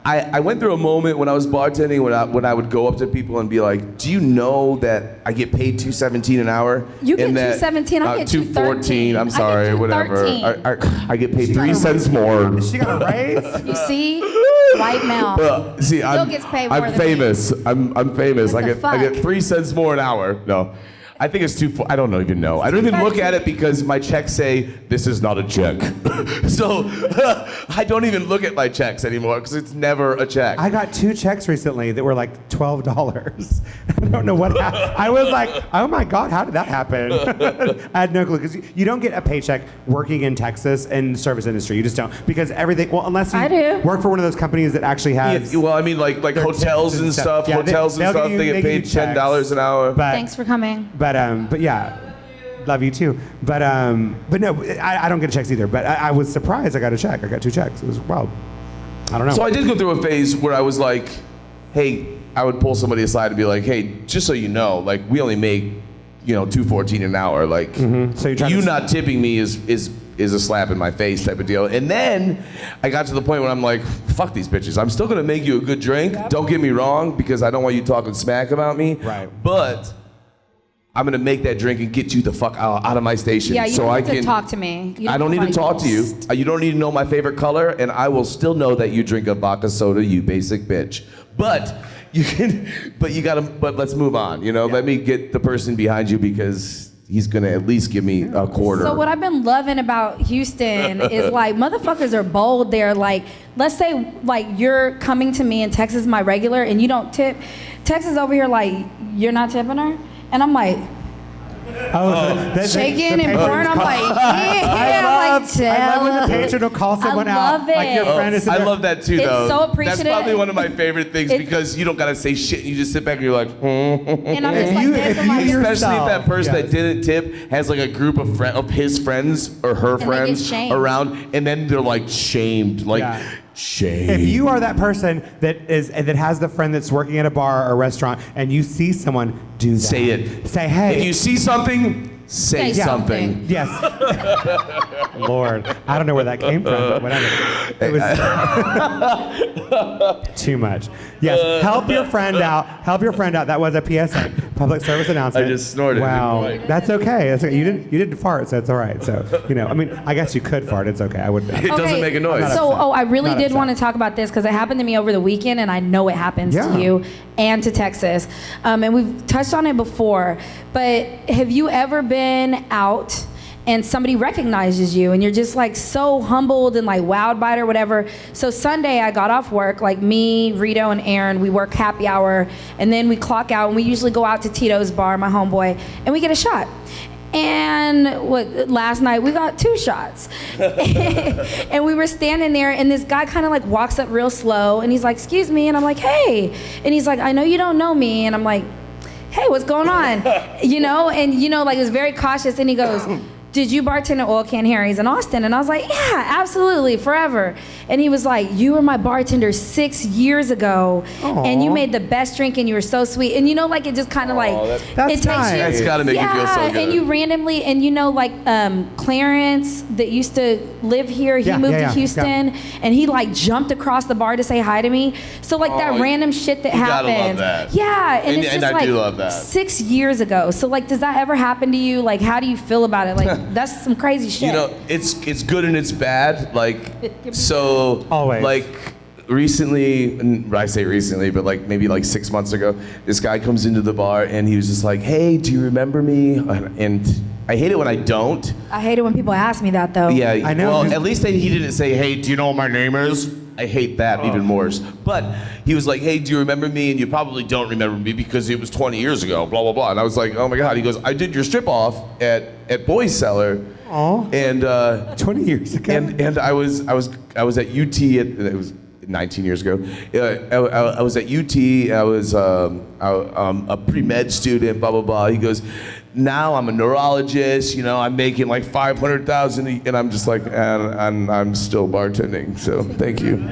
I went through a moment when I was bartending when I would go up to people and be like, "Do you know that I get paid $2.17 an hour?" You get And that- $2.17, I get $2.14. I'm $2.13. sorry, I get whatever. $2.13. I get paid got 3 a cents more. She got a raise? You see? White male. See, I'm, gets paid more I'm than me. famous. I'm famous. What I the get fuck? 3 cents more an hour. No, I think it's 2. I don't even know. I don't even look at it because my checks say this is not a check. So I don't even look at my checks anymore because it's never a check. I got 2 checks recently that were like $12. I don't know what happened. I was like, oh my God, how did that happen? I had no clue because you don't get a paycheck working in Texas in the service industry. You just don't. Because everything, well, unless you I do. work for one of those companies that actually has. Yeah, well, I mean, like their hotels tips and stuff. Yeah, Hotels and they'll stuff. give you- They get give you paid checks. $10 an hour. Thanks for coming. But yeah, love you too. But no, I don't get checks either. But I was surprised I got a check. I got 2 checks. It was wild. I don't know. So I did go through a phase where I was like, hey, I would pull somebody aside and be like, hey, just so you know, like we only make, $2.14 an hour. Like So you're trying you to- not tipping me is a slap in my face type of deal. And then I got to the point where I'm like, fuck these bitches. I'm still gonna make you a good drink. Don't get me wrong, because I don't want you talking smack about me. Right. But I'm gonna make that drink and get you the fuck out of my station. Yeah, you so don't I need to can talk to me. You I don't need to want talk to you. ghost. You don't need to know my favorite color, and I will still know that you drink a vodka soda, you basic bitch. But you can, but let's move on. Let me get the person behind you because he's gonna at least give me a quarter. So what I've been loving about Houston is like motherfuckers are bold. They're like, let's say like you're coming to me in Texas, my regular, and you don't tip. Texas over here like you're not tipping her, and I'm like shaking and pouring. I'm like, I love when the tell. patron will call someone I out. love Like your it. friend is I love that too, It's though. so appreciative. That's probably one of my favorite things It's- because you don't gotta say shit. You just sit back and you're like, And I'm just like you- this. if I'm you like, hear- Especially if that person Yes. that didn't tip has like a group of his friends or her they get friends shamed. around, and then they're like shamed, like Yeah. shamed. If you are that person that has the friend that's working at a bar or a restaurant and you see someone do that, Say it. Say, hey. If you see something, say Say something. something. Yes. Lord, I don't know where that came from, but whatever. It was too much. Yes, help your friend out. Help your friend out. That was a PSA, public service announcement. I just snorted. Wow, Good point. that's okay. That's okay. You didn't fart, so it's all right. So I mean, I guess you could fart. It's okay. I wouldn't. It doesn't make a noise. not So, upset. I really Not did upset. want to talk about this because it happened to me over the weekend, and I know it happens Yeah. to you and to Texas. And we've touched on it before, but have you ever been out and somebody recognizes you and you're just like so humbled and like wowed by it or whatever? So Sunday I got off work, like me, Rito, and Aaron, we work happy hour, and then we clock out, and we usually go out to Tito's bar, my homeboy, and we get a shot. And last night we got 2 shots. And we were standing there, and this guy kind of like walks up real slow, and he's like, excuse me, and I'm like, hey. And he's like, I know you don't know me. And I'm like, hey, what's going on? Like it was very cautious, and he goes, did you bartend at Oil Can Harry's in Austin? And I was like, yeah, absolutely, forever. And he was like, you were my bartender 6 years ago, and you made the best drink, and you were so sweet. And you know, like, it just kind of like, that's it takes nice. you. That's gotta make you feel so good. And you randomly, and you know, like, Clarence that used to live here, he moved to Houston, and he like jumped across the bar to say hi to me. So like that random shit that happened. Gotta love that. Yeah, and it's just I like do love that. 6 years ago. So like, does that ever happen to you? Like, how do you feel about it? Like, that's some crazy shit. You know, it's good and it's bad. Like, so Always. like recently, and I say recently, but like maybe like 6 months ago, this guy comes into the bar and he was just like, "Hey, do you remember me?" And I hate it when I don't. I hate it when people ask me that though. Yeah, I know. Well, at least he didn't say, "Hey, do you know what my name is?" I hate that even more. But he was like, "Hey, do you remember me?" And you probably don't remember me because it was 20 years ago, blah, blah, blah. And I was like, "Oh my God." He goes, "I did your strip off at Boys Cellar." Oh. And 20 years ago. and I was at UT, it was 19 years ago. I was at UT, I was a pre-med student, blah, blah, blah. He goes, "Now I'm a neurologist, you know, I'm making like 500,000, and I'm just like, and I'm still bartending, so thank you.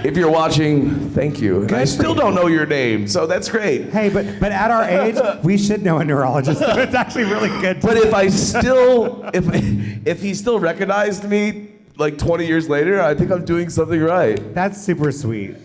If you're watching, thank you. And I still don't know your name, so that's great. Hey, but at our age, we should know a neurologist. So it's actually really good. But if I still, if he still recognized me like 20 years later, I think I'm doing something right. That's super sweet.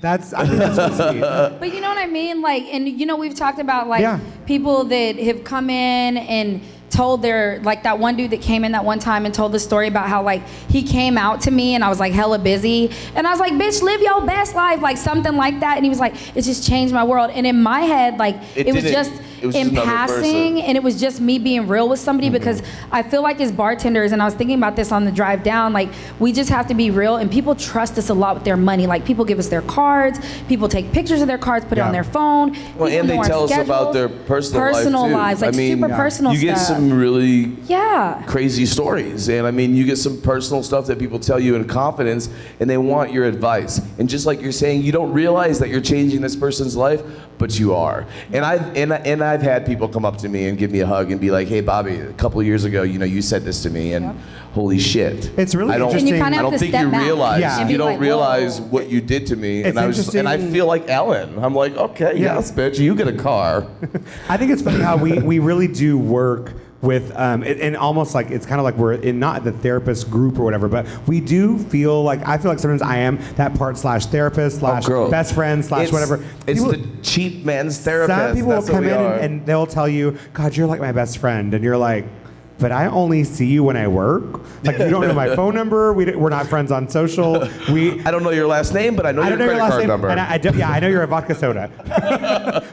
I think that's so sweet. But you know what I mean? Like, and you know, we've talked about like people that have come in and told their, like that one dude that came in that one time and told the story about how like he came out to me and I was like hella busy. And I was like, "Bitch, live your best life," like something like that. And he was like, "It just changed my world." And in my head, like it was just in passing, and it was just me being real with somebody because I feel like as bartenders, and I was thinking about this on the drive down, like we just have to be real, and people trust us a lot with their money. Like people give us their cards, people take pictures of their cards, put it on their phone. Well, and they tell us about their personal lives, like super personal stuff. You get some really Yeah. crazy stories, and I mean, you get some personal stuff that people tell you in confidence, and they want your advice. And just like you're saying, you don't realize that you're changing this person's life, but you are. And I've had people come up to me and give me a hug and be like, "Hey, Bobby, a couple of years ago, you know, you said this to me, and holy shit." It's really interesting. And you kinda I have don't to think step you back realize. Yeah. and be You don't like, realize whoa. what you did to me, It's interesting. and I feel like Ellen. I'm like, okay, yes, bitch, you get a car. I think it's funny how we really do work with and almost like it's kind of like we're in not the therapist group or whatever, but we do feel like I feel like sometimes I am that part slash therapist slash best friend slash whatever. It's People, the cheap man's therapist. some people will That's what come we in are. and they'll tell you, "God, you're like my best friend," and you're like, "But I only see you when I work. Like you don't know my phone number. We're not friends on social. I don't know your last name, but I know your credit card number. And I know you're a vodka soda."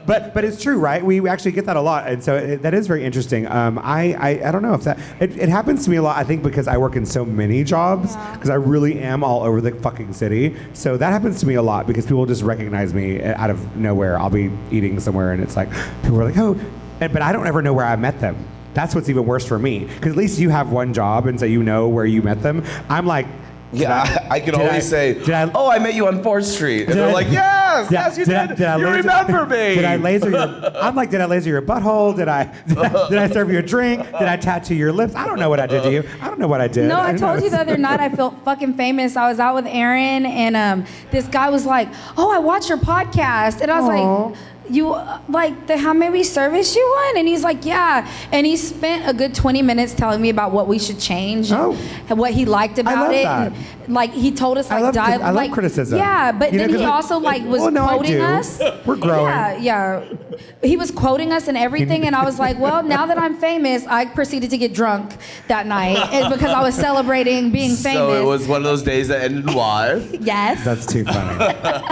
but it's true, right? We actually get that a lot, and so that is very interesting. I don't know if that it happens to me a lot. I think because I work in so many jobs, because I really am all over the fucking city. So that happens to me a lot because people just recognize me out of nowhere. I'll be eating somewhere, and it's like people are like, "Oh," but I don't ever know where I met them. That's what's even worse for me, because at least you have one job and so you know where you met them. I'm like, I can always say, "Oh, I met you on 4th Street," and they're like, "Yes, yes, you did. You remember me." Did I laser your? I'm like, did I laser your butthole? Did I serve you a drink? Did I tattoo your lips? I don't know what I did to you. I don't know what I did. No, I told you the other night I felt fucking famous. I was out with Aaron, and this guy was like, "Oh, I watched your podcast," and I was like, "You like the How May We Service You one?" And he's like, "Yeah." And he spent a good 20 minutes telling me about what we should change, and what he liked about it. That. And, like he told us, like, I love criticism. Yeah, but then he also like was quoting us. We're growing. Yeah. He was quoting us and everything, and I was like, well, now that I'm famous, I proceeded to get drunk that night because I was celebrating being famous. So it was one of those days that ended in Y. Yes. That's too funny.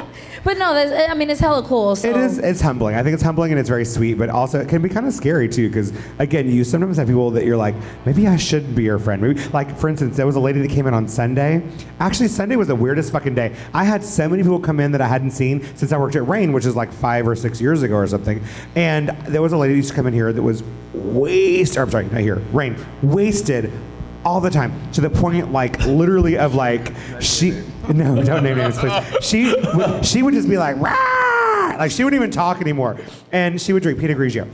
But no, it's hella cool. So. It is. It's humbling. I think it's humbling and it's very sweet, but also it can be kind of scary too. Because again, you sometimes have people that you're like, maybe I should be your friend. Maybe, like for instance, there was a lady that came in on Sunday. Actually, Sunday was the weirdest fucking day. I had so many people come in that I hadn't seen since I worked at Rain, which is like 5 or 6 years ago or something. And there was a lady who used to come in here that was wasted all the time, to the point like literally of like no, don't name names please. She would just be like, "Rah!" Like she wouldn't even talk anymore, and she would drink Pinot Grigio.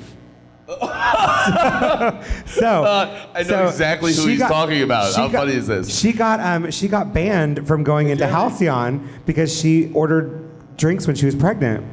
I know exactly who he's talking about. How funny is this? She got banned from going into Halcyon because she ordered drinks when she was pregnant.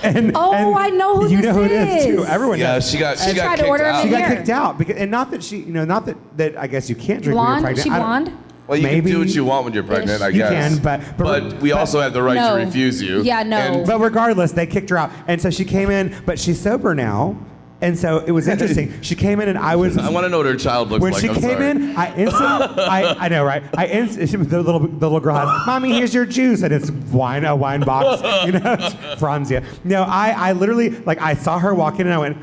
And I know who you this know who it is too. is. Everyone knows. she got tried to kicked order out. him She in got here. kicked out because, and not that not that I guess you can't drink Blonde? when you're pregnant. She I don't- blonde? Well, you Maybe. can do what you want when you're pregnant, I You guess. can, but we also have the right No. to refuse you. Yeah, no. And But regardless, they kicked her out, and so she came in, but she's sober now, and so it was interesting. She came in, and I was. I want to know what her child looks When like. she I'm came sorry. in, I instantly, I know, right? The little girl has, Mommy, here's your juice, and it's a wine box, it's Franzia. No, I literally, I saw her walk in, and I went,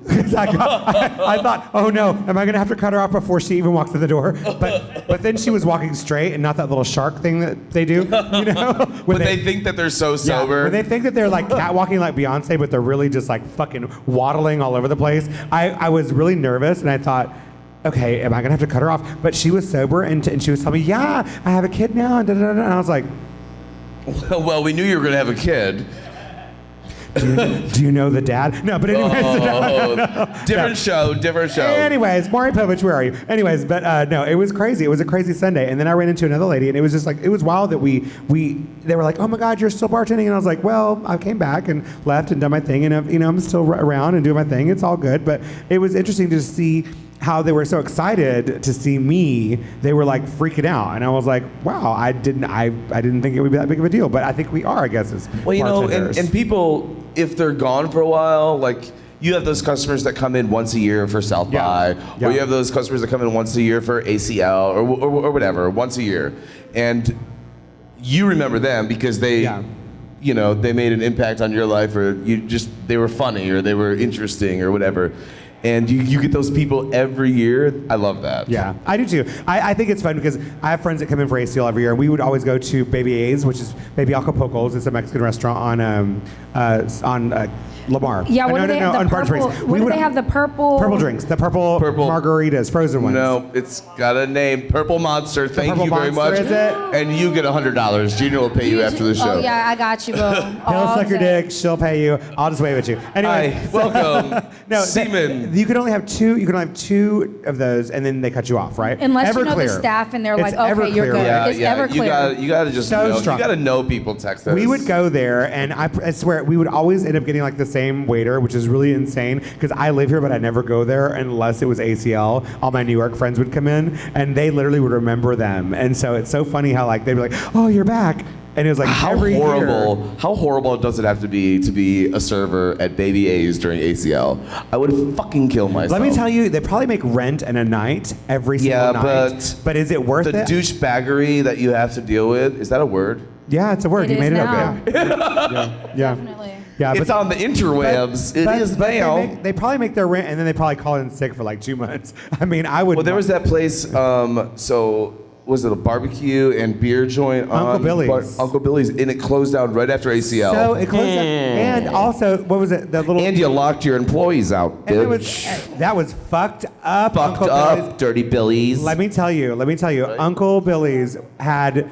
because I thought, oh no, am I gonna have to cut her off before she even walks to the door? But then she was walking straight, and not that little shark thing that they do, But they think that they're so Yeah, sober. when they think that they're like catwalking like Beyonce, but they're really just like fucking waddling all over the place. I was really nervous, and I thought, okay, am I gonna have to cut her off? But she was sober, and she was telling me, yeah, I have a kid now, and and I was like, Well, we knew you were going to have a kid. do you know the dad? No, but anyways. Different show. Anyways, Maury Povich, where are you? Anyways, but no, it was crazy. It was a crazy Sunday. And then I ran into another lady, and it was just like, it was wild that they were like, oh my God, you're still bartending. And I was like, well, I came back and left and done my thing, and I'm still around and doing my thing. It's all good. But it was interesting to see how they were so excited to see me. They were like freaking out, and I was like, wow, I didn't think it would be that big of a deal, but I think we are, I guess, as bartenders. and people, if they're gone for a while, like you have those customers that come in once a year for South by, or you have those customers that come in once a year for ACL or whatever, once a year, and you remember them because they they made an impact on your life, or they were funny, or they were interesting, or whatever. And you get those people every year. I love that. Yeah, I do too. I think it's fun because I have friends that come in for ACL every year, and we would always go to Baby A's, which is Baby Acapulco's. It's a Mexican restaurant on Lamar. Yeah, what do they have? on The Park purple. Springs. What do they have? The purple drinks, the purple margaritas, frozen ones. No, it's got a name. Purple Monster. Thank Purple you very Monster, much. is it? And you get $100. Junior will pay you after the show. Oh yeah, I got you, bro. He'll suck your dick. She'll pay you. I'll just wave at you. Anyway, Hi, welcome. Seaman. You can only have two. You can only have two of those, and then they cut you off, right? Unless you know the Everclear. staff and they're It's like, okay, you're Everclear, good. right? It's Everclear. You gotta just So know. strong. You gotta know people Texas. We would go there, and I swear we would always end up getting like the same waiter, which is really insane because I live here, but I never go there unless it was ACL. All my New York friends would come in, and they literally would remember them, and so it's so funny how like they'd be like, "Oh, you're back." And it was like How every horrible! year. How horrible does it have to be a server at Baby A's during ACL? I would fucking kill myself. Let me tell you, they probably make rent in a night every single night. But is it worth the it? douchebaggery that you have to deal with, is that a word? Yeah, it's a word. It You is made it now. up. Yeah. Definitely. Yeah, It's on the interwebs. It is but now. they probably make their rent and then they probably call in sick for like 2 months. I mean, I would. Well, there was that place. Was it a barbecue and beer joint? Uncle Billy's. Uncle Billy's, and it closed down right after ACL. So it closed up. And also, what was it? The little. And you locked your employees out, and it bitch. was, that was fucked up. Fucked Uncle up, Billy's. dirty Billies. Let me tell you. Uncle Billy's had.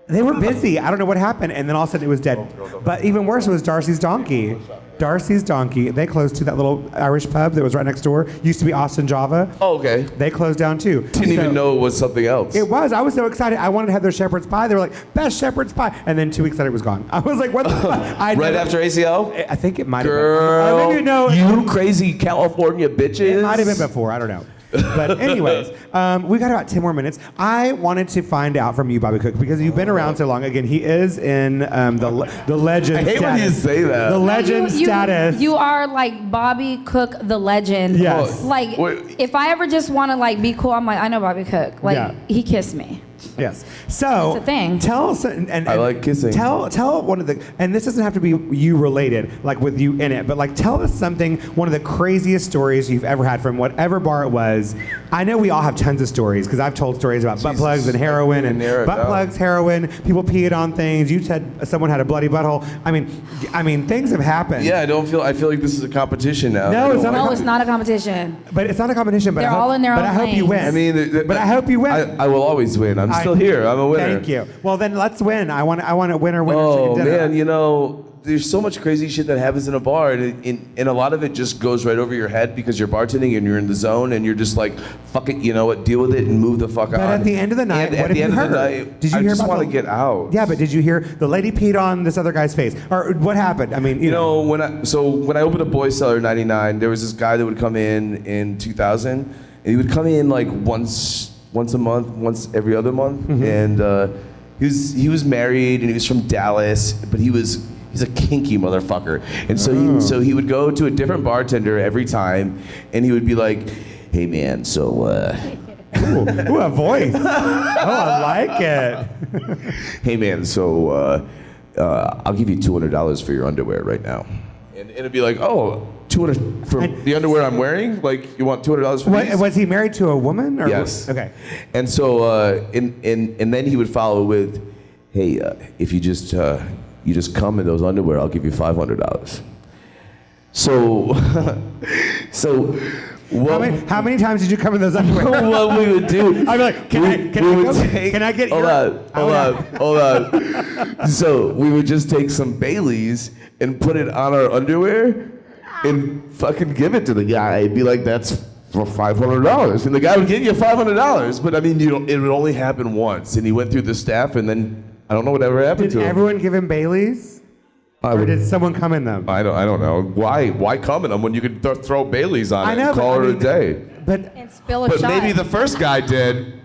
They were busy. I don't know what happened, and then all of a sudden it was dead. But even worse was Darcy's Donkey. Darcy's Donkey. They closed to that little Irish pub that was right next door. Used to be Austin Java. Oh, okay. They closed down too. Didn't even know it was something else. It was. I was so excited. I wanted to have their shepherd's pie. They were like, best shepherd's pie. And then 2 weeks later, it was gone. I was like, what the fuck? Right after ACL? I think it might Girl, have been. you crazy California bitches. It might have been before. I don't know. But anyways, we got about 10 more minutes. I wanted to find out from you, Bobby Cook, because you've been around so long. Again, he is in the legend I hate status. when you say that. The legend status. You are like Bobby Cook, the legend. Yes. Like, Wait. if I ever just want to like be cool, I'm like, I know Bobby Cook. Like, Yeah. he kissed me. Yes. So It's a thing. tell us, and I like kissing. Tell one of the, and this doesn't have to be you related, like with you in it, but like tell us something, one of the craziest stories you've ever had from whatever bar it was. I know we all have tons of stories because I've told stories about butt plugs and heroin and butt plugs, heroin. People peed on things. You said someone had a bloody butthole. I mean, things have happened. Yeah, I feel like this is a competition now. No, it's not. No, it's not a competition. But it's not a competition. But They're all in their But own I hope you win. lanes. I mean, but I hope you win. I will always win. I'm still here. I'm a winner. Thank you. Well, then let's win. I want a winner. Oh chicken dinner. man, there's so much crazy shit that happens in a bar, and a lot of it just goes right over your head because you're bartending and you're in the zone, and you're just like, fuck it, you know what, deal with it and move the fuck on. But at the end of the night, what have you heard? Did you hear I just about want to get out. Yeah, but did you hear the lady peed on this other guy's face? Or what happened? I mean, you know. When I opened a Boy Cellar in '99, there was this guy that would come in 2000, and he would come in like once a month, once every other month, and he was married and he was from Dallas, but he's a kinky motherfucker, and so he would go to a different bartender every time, and he would be like, "Hey man, so ooh, a voice. Oh, I like it. hey man, so I'll give you $200 for your underwear right now," and it'd be like, "Oh, 200 for the underwear I'm wearing? Like you want $200 for these?" Was he married to a woman? Or Yes. Okay. And so, and then he would follow with, "Hey, if you just come in those underwear, I'll give you $500. So, How many times did you come in those underwear? what we would do? I'd be like, can I get Hold on. So we would just take some Baileys and put it on our underwear and fucking give it to the guy. It'd be like, that's for $500. And the guy would give you $500. But I mean, it would only happen once. And he went through the staff, and then I don't know whatever happened to him. Did everyone give him Baileys? Or did someone come in them? I don't know. Why come in them when you could throw Baileys on it and call it a day? And spill a shot. But maybe the first guy did.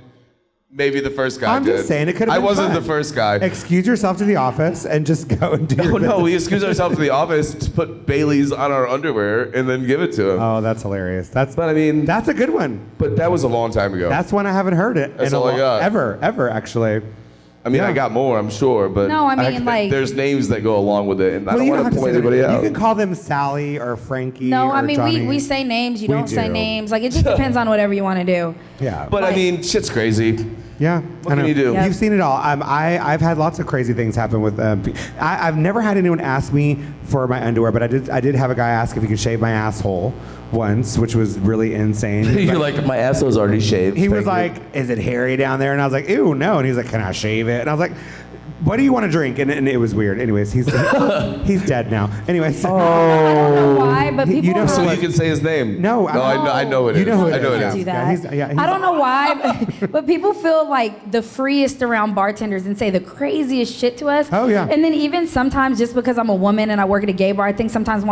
I'm just saying, it could have been I wasn't fun. the first guy. Excuse yourself to the office and just go and do your business. No, we excused ourselves to the office to put Baileys on our underwear and then give it to him. Oh, that's hilarious. But I mean, that's a good one. But that was a long time ago. That's when I haven't heard it. That's all I got. Ever, actually. I mean, I got more, I'm sure, but no, I mean, there's names that go along with it, and I don't you want to point anybody out. You can call them Sally or Frankie. No, or I mean, Johnny. we say names. You don't say do. names. Like, it just depends on whatever you want to do. Yeah. But I mean, shit's crazy. Yeah. What can you do? Yep. You've seen it all. I've had lots of crazy things happen with. I've never had anyone ask me for my underwear, but I did have a guy ask if he could shave my asshole once, which was really insane. You're like, my asshole's already shaved. He was like, "Is it hairy down there?" And I was like, "Ew, no." And he's like, "Can I shave it?" And I was like, "What do you want to drink?" And it was weird. Anyways, he's dead now. Anyways. I don't know why, but people. You know, so you can say his name. No, I know it is. You know who it I know is. it is. Do that. He's I don't know why, but people feel like the freest around bartenders and say the craziest shit to us. Oh, yeah. And then even sometimes, just because I'm a woman and I work at a gay bar, I think sometimes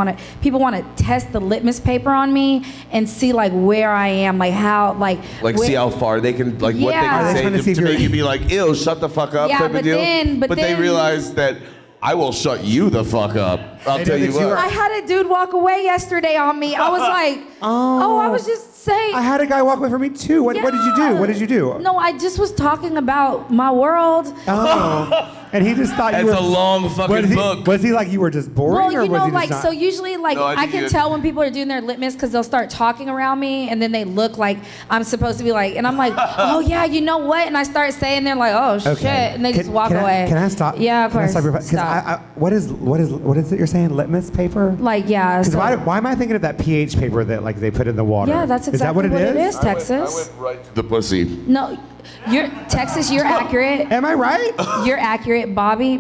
people want to test the litmus paper on me and see like where I am, like how, like see how far they can, like what Yeah. Are they they can trying to see say if to you're- make you be like, ew, shut the fuck up Yeah, type but of deal. then- but they then- realize that I will shut you the fuck up. I'll They tell know you that you what. are- I had a dude walk away yesterday on me. I was like, oh, I was just saying. I had a guy walk away from me too. What did you do? What did you do? No, I just was talking about my world. Oh. And he just thought you It's were. a long fucking book. Was he like you were just boring, Well, or you was know, he just like, not? so usually, like, No, I I think can you- tell when people are doing their litmus because they'll start talking around me and then they look like I'm supposed to be like, and I'm like, oh, yeah, you know what? And I start saying, they're like, oh, shit. And they just walk away. Can I stop? Yeah, of course. Because what is it you're saying? Litmus paper? Like, yeah. Because So, why am I thinking of that pH paper that like they put in the water? yeah, that's Is that exactly what it is? Texas. I went right to the pussy. No, Texas, you're accurate. Am I right? You're accurate, Bobby.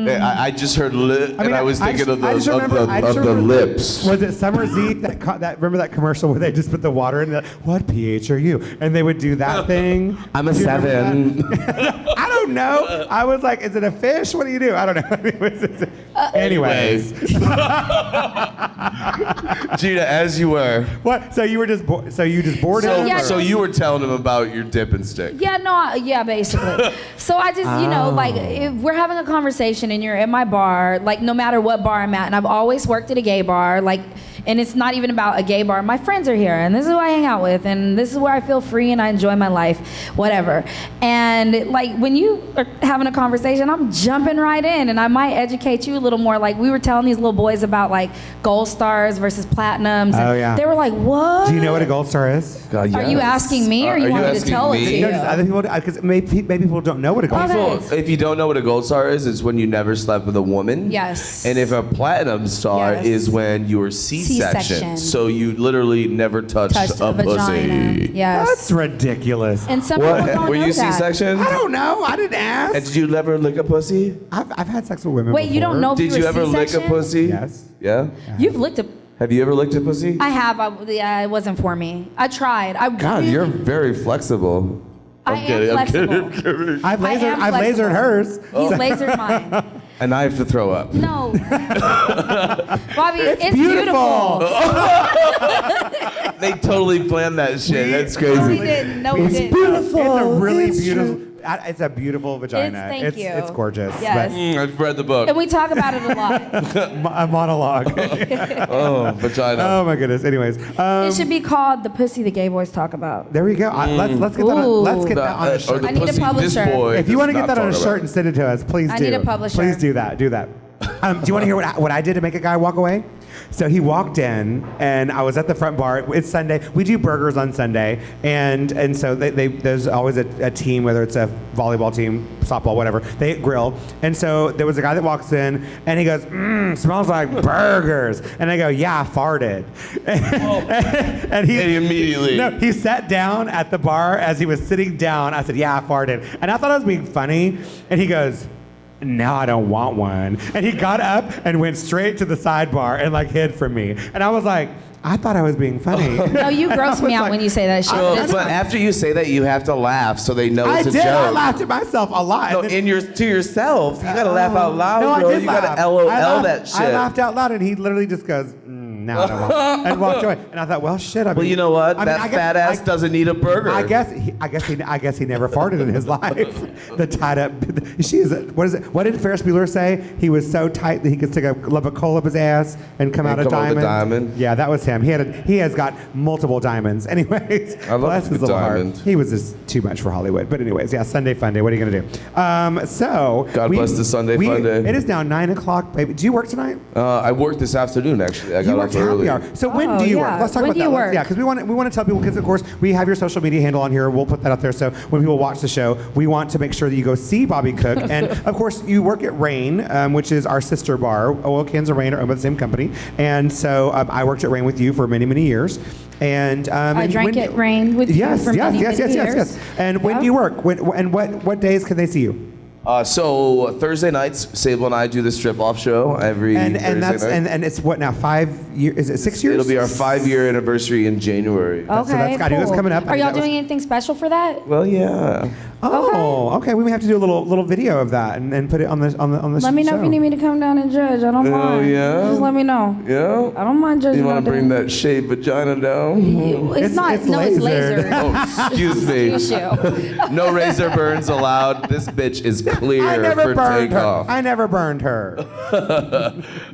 I just heard lit, and I was thinking of I just remember- the lips. Was it Summer's Eve remember that commercial where they just put the water in? What pH are you? And they would do that thing. I'm a Do you remember 7. that? I don't know. I was like, is it a fish? What do you do? I don't know. Anyways. Gina, as you were. What? So you were just bored him? Yeah, So you were telling him about your dip and stick. Yeah, no, yeah, basically. So I just, like, if we're having a conversation and you're at my bar, like, no matter what bar I'm at, and I've always worked at a gay bar, like, and it's not even about a gay bar. My friends are here, and this is who I hang out with, and this is where I feel free and I enjoy my life, whatever. And like when you are having a conversation, I'm jumping right in, and I might educate you a little more. Like we were telling these little boys about like gold stars versus platinums. Oh, and yeah. They were like, "What? Do you know what a gold star is? God, Are you asking me, or Are you you want me to asking tell it me? to you?" No, just other people, because maybe people don't know what a gold Okay. star is. If you don't know what a gold star is, it's when you never slept with a woman. Yes. And if a platinum star Yes. is when you were CC C-section. So you literally never touched a vagina. pussy. Yes. That's ridiculous. And some people don't Were know you that. C-section? I don't know. I didn't ask. And did you ever lick a pussy? I've had sex with women. Wait, you don't before. know if Did you you were ever lick a C-section? pussy? Yes. Yeah? You've licked a... Have you ever licked a pussy? I have. Yeah, it wasn't for me. I tried. God, you're very flexible. I am flexible. I'm kidding. I've I am lasered hers. He's lasered mine. And I have to throw up. No. Bobby, it's beautiful. They totally planned that shit. That's No, we crazy. didn't. No, we It's didn't. beautiful. It's a really beautiful. It's a beautiful vagina. Thank you. It's gorgeous. Yes. I've read the book. And we talk about it a lot. But a monologue. Oh, vagina. Oh my goodness. Anyways, It should be called The Pussy the Gay Boys Talk About. there we go. Let's get that. Let's get that on a Or shirt. the I need a pussy publisher. this boy If you want to does get that not on a talk shirt about. and send it to us, please do. I need a publisher. Please do that. Do that. Do you want to hear what I did to make a guy walk away? So he walked in, and I was at the front bar. It's Sunday. We do burgers on Sunday, and so there's always a team, whether it's a volleyball team, softball, whatever. They grill, and so there was a guy that walks in, and he goes, "Smells like burgers," and I go, "Yeah, I farted." and he immediately. No, he sat down at the bar as he was sitting down. I said, "Yeah, I farted," and I thought I was being funny, and he goes, "Now I don't want one." And he got up and went straight to the sidebar and like hid from me. And I was like, I thought I was being funny. No, you gross me out like- when you say that shit. That's But after you say that, you have to laugh so they know I it's a did. joke. I laughed at myself a lot. No, And then- to yourself. You gotta laugh out loud, no, bro. I did You laugh. gotta LOL I laughed- that shit. I laughed out loud, and he literally just goes, "Now I don't want," and walked away. And I thought, well, shit. I mean, Well, you know what? I mean, That I guess- fat ass doesn't need a burger. I guess he never farted in his life. The tied up. She is. What is it? What did Ferris Bueller say? He was so tight that he could stick a lump of coal up his ass and come out a come out diamond. with a diamond. Yeah, that was him. He has got multiple diamonds. Anyways, I love bless a his good little heart. diamond. He was just too much for Hollywood. But anyways, yeah, Sunday Fun Day. What are you gonna do? So God bless the Sunday Fun Day. It is now 9:00, baby. Do you work tonight? I worked this afternoon, actually. I You got work off happy early. hour. So when Oh, do you yeah. work? Let's talk When about do you that. work? Yeah, because we want to tell people, because of course we have your social media handle on here. We'll put that up there. So when people watch the show, we want to make sure that you go see Bobby cook. And of course, you work at Rain, which is our sister bar. Oil Cans and Rain are owned by the same company. And so I worked at Rain with you for many, many years. And I and drank when- it rain with you for many, many years. And when Yeah. do you work? And what days can they see you? So Thursday nights, Sable and I do the strip off show every Thursday night. And it's what now? 5 years? Is it 6 years? It'll be our 5-year anniversary in January. Okay, that's got- it's coming up. I Are think y'all that was- doing anything special for that? Well, yeah. Oh, okay. We may have to do a little video of that and put it on the Let me know show. if you need me to come down and judge. I don't Oh, mind. yeah? Just let me know. Yeah? I don't mind judging. You want out to bring there. that shaved vagina down? It's not. it's no, it's lasered. laser. Oh, excuse me. Excuse you. No razor burns allowed. This bitch is clear I never for burned her. takeoff. I never burned her.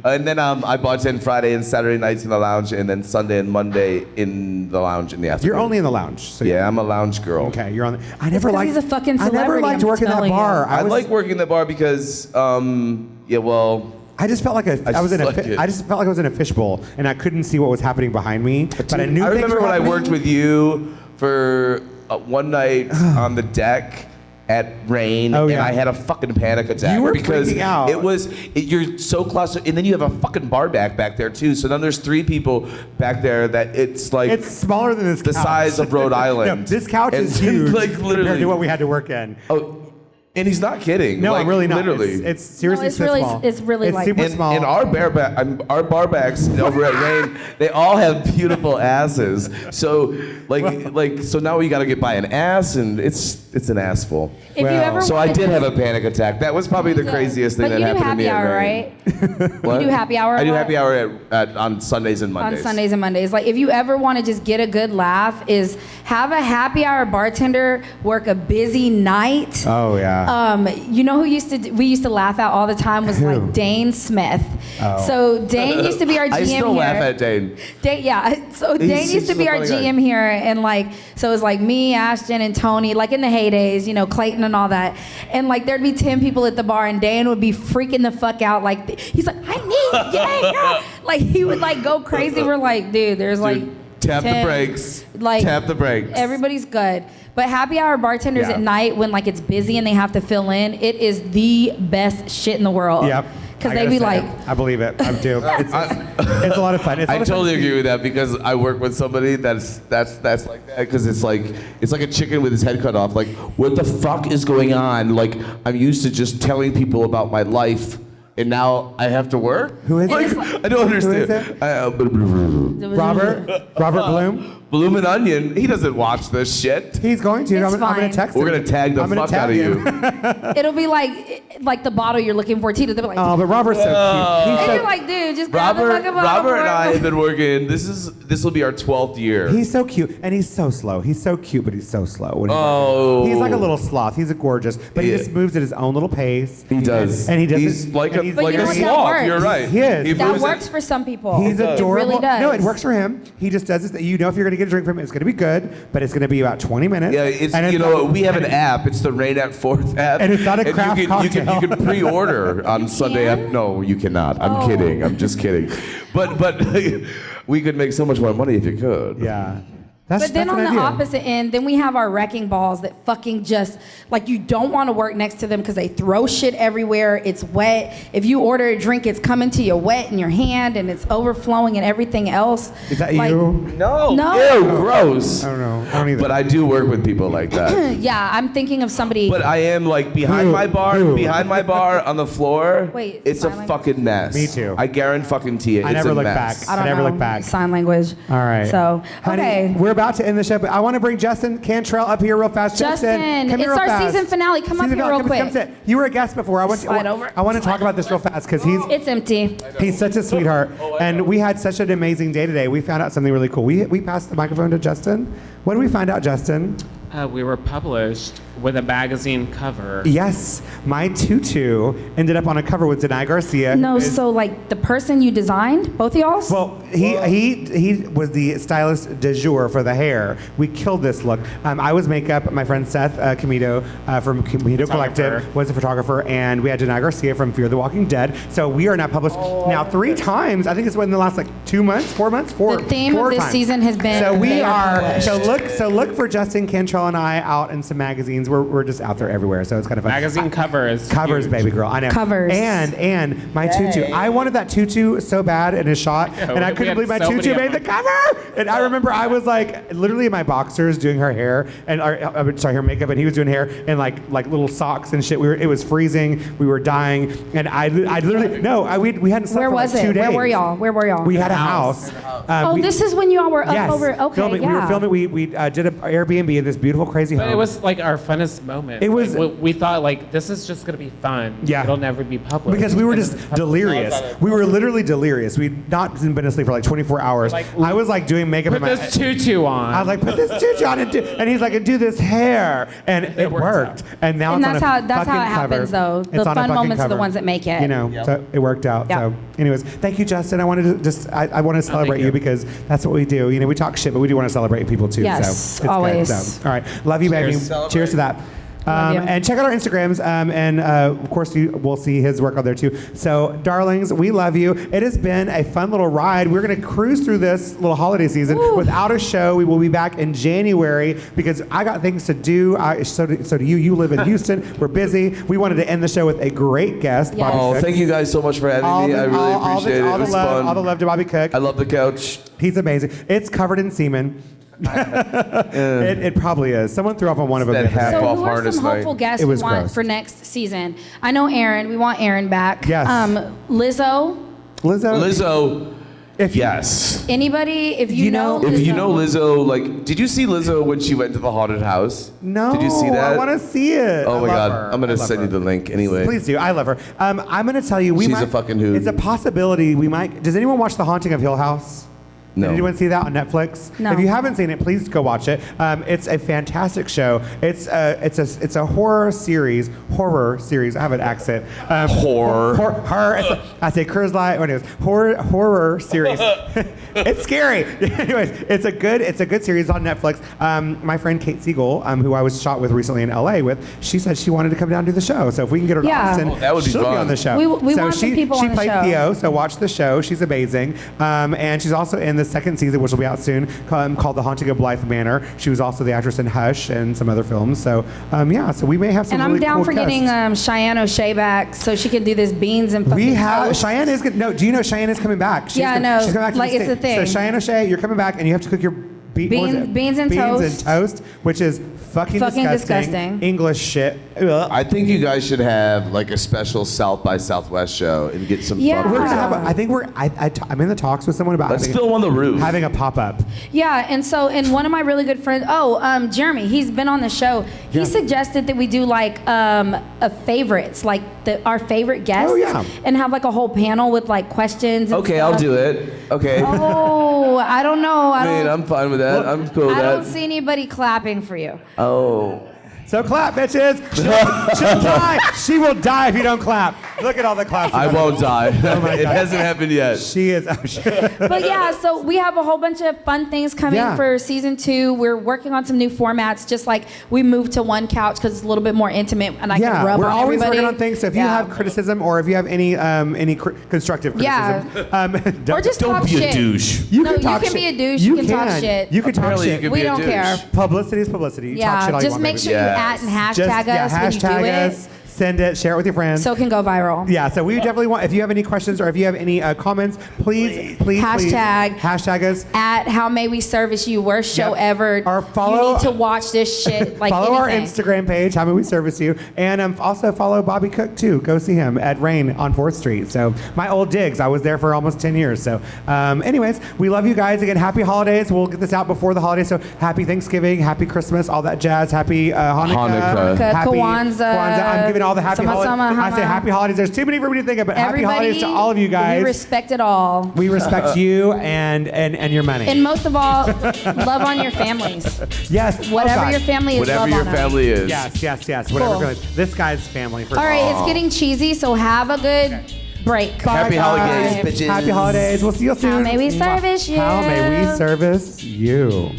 And then I bartend Friday and Saturday nights in the lounge, and then Sunday and Monday in the lounge in the afternoon. You're only in the lounge. So Yeah, I'm a lounge girl. Okay, you're on. I never 'cause liked. he's a fucking I never celebrity, liked I'm working that telling you. bar. I like working the bar because, yeah, well, I just felt like I was just in a. like it. I just felt like I was in a fishbowl, and I couldn't see what was happening behind me. But I knew. I things remember were when I happening. worked with you for one night on the deck at Rain, Oh, and yeah. I had a fucking panic attack. You were because freaking out. you're so claustrophobic, and then you have a fucking bar back there too. So then there's 3 people back there that it's like It's smaller than this. the couch. size of Rhode Island. No, this couch And is huge like compared literally. to what we had to work in. Oh, and he's not kidding. No, like, I'm really not. Literally. It's seriously it's so really- small. it's really like- super And, small. and our bar backs over at Rain, they all have beautiful asses. So so now we got to get by an ass, and it's an ass full. If Well, you ever So I did have a panic attack. That was probably the craziest thing but that you do happened to me happy at hour, Rain. right? What? You do happy hour. I a do lot? happy hour on Sundays and Mondays. On Sundays and Mondays. Like if you ever want to just get a good laugh, is have a happy hour bartender work a busy night. Oh yeah. You know who we used to laugh at all the time was Who? like Dane Smith. Oh. So Dane used to be our GM I still here. laugh at Dane. Yeah. So Dane He's used to such be a our funny guy. GM here, and like so it was like me, Ashton, and Tony, like in the heydays, you know, Clayton and all that, and like there'd be 10 people at the bar, and Dane would be freaking the fuck out, like he's like, I need Dane, like he would like go crazy. We're like, dude, there's like Tap the Tim, brakes. Like, Tap the brakes. Everybody's good. But happy hour bartenders Yeah. at night when like it's busy and they have to fill in, it is the best shit in the world. Yep. Because I they gotta be say like, it. I believe it. I do. It's a lot of fun. It's a I lot of fun totally to see. agree with that because I work with somebody that's like that because it's like a chicken with his head cut off. Like, what the fuck is going on? Like, I'm used to just telling people about my life, and now I have to work. Who is like, it? I don't understand. Who is it? Robert Bloom. Bloom and Onion. He doesn't watch this shit. He's going to. It's I'm gonna fine. text him. We're gonna tag the I'm gonna fuck tag out of you. it'll be like the bottle you're looking for, Tita. They'll be like, Oh, but Robert's so cute. He's and so, you're like, dude, just grab the fucking bottle. Robert for and it. I have been working. This will be our 12th year. he's so cute, and he's so slow. He's so cute, but he's so slow. When he's Oh. working. He's like a little sloth. He's a gorgeous, but he Yeah. just moves at his own little pace. He does. And he does. He's like a But you know what? That sloth. works. You're right. He is. That moves works it. for some people. He's adorable. It really does. No, it works for him. He just does this. That you know, if you're gonna get a drink from him, it's gonna be good, but it's gonna be about 20 minutes. Yeah, it's And you know not- we have an app. It's the Rain at Fourth app, And it's not a craft you cocktail. can pre-order on Sunday. can? No, you cannot. I'm kidding. I'm just kidding. But we could make so much more money if you could. Yeah. That's, But then that's on an the idea. opposite end, then we have our wrecking balls that fucking just, like, you don't want to work next to them because they throw shit everywhere. It's wet. If you order a drink, it's coming to you wet in your hand and it's overflowing and everything else. Is that Like, you? No. No. Ew, gross. I don't know. I don't either. But I do work with people like that. Yeah, I'm thinking of somebody. But I am like behind my bar on the floor. Wait, it's a sign language? fucking mess. Me too. I guarantee it. I It's never a look mess. back. I don't never know. look back. Sign language. All right. So, Honey, okay. we're about to end the show, but I want to bring Justin Cantrell up here real fast. Justin, come here it's real our fast. season finale. Come up Season here finale. real Come quick. sit. You were a guest before. I want Slide over. I want to talk about this real fast because It's empty. he's such a sweetheart, and we had such an amazing day today. We found out something really cool. We passed the microphone to Justin. What did we find out, Justin? We were published with a magazine cover. Yes, my tutu ended up on a cover with Denai Garcia. No, Is- so like the person you designed, both of y'all's? Well, he was the stylist de jour for the hair. We killed this look. I was makeup. My friend Seth Camito from Camito Collective was a photographer, and we had Denai Garcia from Fear the Walking Dead. So we are now published now 3 times. I think it's within the last like 2 months, 4 months, four. The theme four of this times. season has been So we they are are. published. So look for Justin Cantrell and I out in some magazines. We're just out there everywhere. So it's kind of fun. Magazine covers. Covers, huge. baby girl. I know. Covers. And my tutu. I wanted that tutu so bad in a shot, and I we couldn't had believe my so many tutu of made the them. cover. And I remember I was like literally in my boxers doing her hair, and her makeup, and he was doing hair in like little socks and shit. It was freezing. We were dying, and I literally we hadn't slept Where for was like 2 it? days. Where were y'all? We had a house. Oh, this is when you all were up Yes, over. Okay, filming. yeah. We were filming. We did an Airbnb in this beautiful, crazy home. But it was like our funnest moment. It was- Like, we thought like this is just gonna be fun. Yeah. It'll never be published. Because we were And just then it's published. delirious. We were literally delirious. We'd not been asleep for like 24 hours. Like, I was like doing makeup Put in my. this tutu on. I was like, put this tutu on and he's like, and do this hair, and it worked worked. And now And it's that's on a how- that's how fucking it happens, cover. though. The It's on a fun fucking moments are the cover. ones that make it. You know, so it worked out. Yeah. So, anyways, thank you, Justin. I wanted to just, I want to celebrate you you. because that's what we do. You know, we talk shit, but we do want to celebrate people too. Yes, so it's always. Good. So, all right, love you, baby. Cheers. Cheers to that. Love you. And check out our Instagrams, and of course we'll see his work on there too. So, darlings, we love you. It has been a fun little ride. We're going to cruise through this little holiday season without a show. We will be back in January because I got things to do. So do you. You live in Houston. We're busy. We wanted to end the show with a great guest, Yes. Bobby Oh, Cook. thank you guys so much for having me. I really appreciate it. It was fun. All the love to Bobby Cook. I love the couch. He's amazing. It's covered in semen. It probably is. Someone threw up on one of them. That half So off who are harness some night. hopeful guests It we was want gross. for next season? I know Aaron. We want Aaron back. Yes. Lizzo. Lizzo. If you- Yes. Anybody? If you, You know, know- Lizzo. If you know Lizzo, like, did you see Lizzo when she went to the haunted house? No. Did you see that? I want to see it. Oh I my love God. her. I'm gonna I love send her. you the link anyway. Please do. I love her. I'm going to tell you, we She's might. a fucking hoot. It's a possibility we might. Does anyone watch The Haunting of Hill House? No. Did anyone see that on Netflix? No. If you haven't seen it, please go watch it. It's a fantastic show. It's a horror series. I have an accent. Horror. I say Curse Light. Anyways, horror series. It's scary. Anyways, it's a good series on Netflix. My friend Kate Siegel, who I was shot with recently in LA with, she said she wanted to come down to the show. So if we can get her to Yeah. Austin, Oh, that would be she'll be fun. on the show. We so want some people she on the played show. Theo, so watch the show. She's amazing. And she's also in the second season, which will be out soon, called The Haunting of Blythe Manor. She was also the actress in Hush and some other films. So so we may have some. And really I'm down cool for getting Cheyenne O'Shea back so she can do this beans and fucking toast. Cheyenne is good. No, do you know Cheyenne is coming back? She's I know. She's coming back to Like, the it's a state. thing. So Cheyenne O'Shea, you're coming back, and you have to cook your beans and toast, which is fucking disgusting. English shit. Ugh. I think you guys should have like a special South by Southwest show and get some Yeah. fun. We're gonna have. I think I'm in the talks with someone about. Let's film on the roof. Having a pop up. Yeah, and one of my really good friends, Jeremy, he's been on the show. He Yeah. suggested that we do like a favorites, like our favorite guests. Oh, yeah. And have like a whole panel with like questions. And Okay, stuff. I'll do it. Okay. Oh, I don't know. I'm fine with that. I'm cool with I that. don't see anybody clapping for you. Oh. So clap, bitches. She'll die. She will die if you don't clap. Look at all the claps. I won't die. Oh my It God. hasn't happened yet. She is. Oh, shit. But yeah, so we have a whole bunch of fun things coming Yeah. for season 2. We're working on some new formats, just like we moved to one couch because it's a little bit more intimate and I can rub we're on always everybody. working on things. So if you have criticism or if you have any constructive criticism, or just Don't talk be a shit. douche. you No, can you talk can shit. be a douche, you can talk shit. You can talk Apparently you shit. can We be a don't douche. care. Publicity is publicity. You talk shit all you Just want, make baby. sure you at and hashtag Just, us when you do hashtag it, us. Send it, share it with your friends. so it can go viral. Yeah, so we definitely want, if you have any questions or if you have any comments, please hashtag us. At How May We Service You, worst show Yep. ever. Or follow- You need to watch this shit. Like Follow our anything. Instagram page, How May We Service You, and also follow Bobby Cook too. Go see him at Rain on 4th Street. So my old digs, I was there for almost 10 years. So anyways, we love you guys. Again, happy holidays. We'll get this out before the holidays. So happy Thanksgiving, happy Christmas, all that jazz. Happy Hanukkah. Hanukkah. Kwanzaa. I'm giving all the happy holidays. I say happy holidays. There's too many for me to think of, but happy holidays to all of you guys. We respect it all. We respect you and your money. And most of all, love on your families. Yes. Whatever God. your family is, Whatever love your on them. family is. Yes. Whatever. Cool. This guy's family. For All right, it's getting cheesy, so have a good break. Bye, Happy guys. holidays, bitches. Happy holidays. We'll see you soon. How may we service you? How may we service you?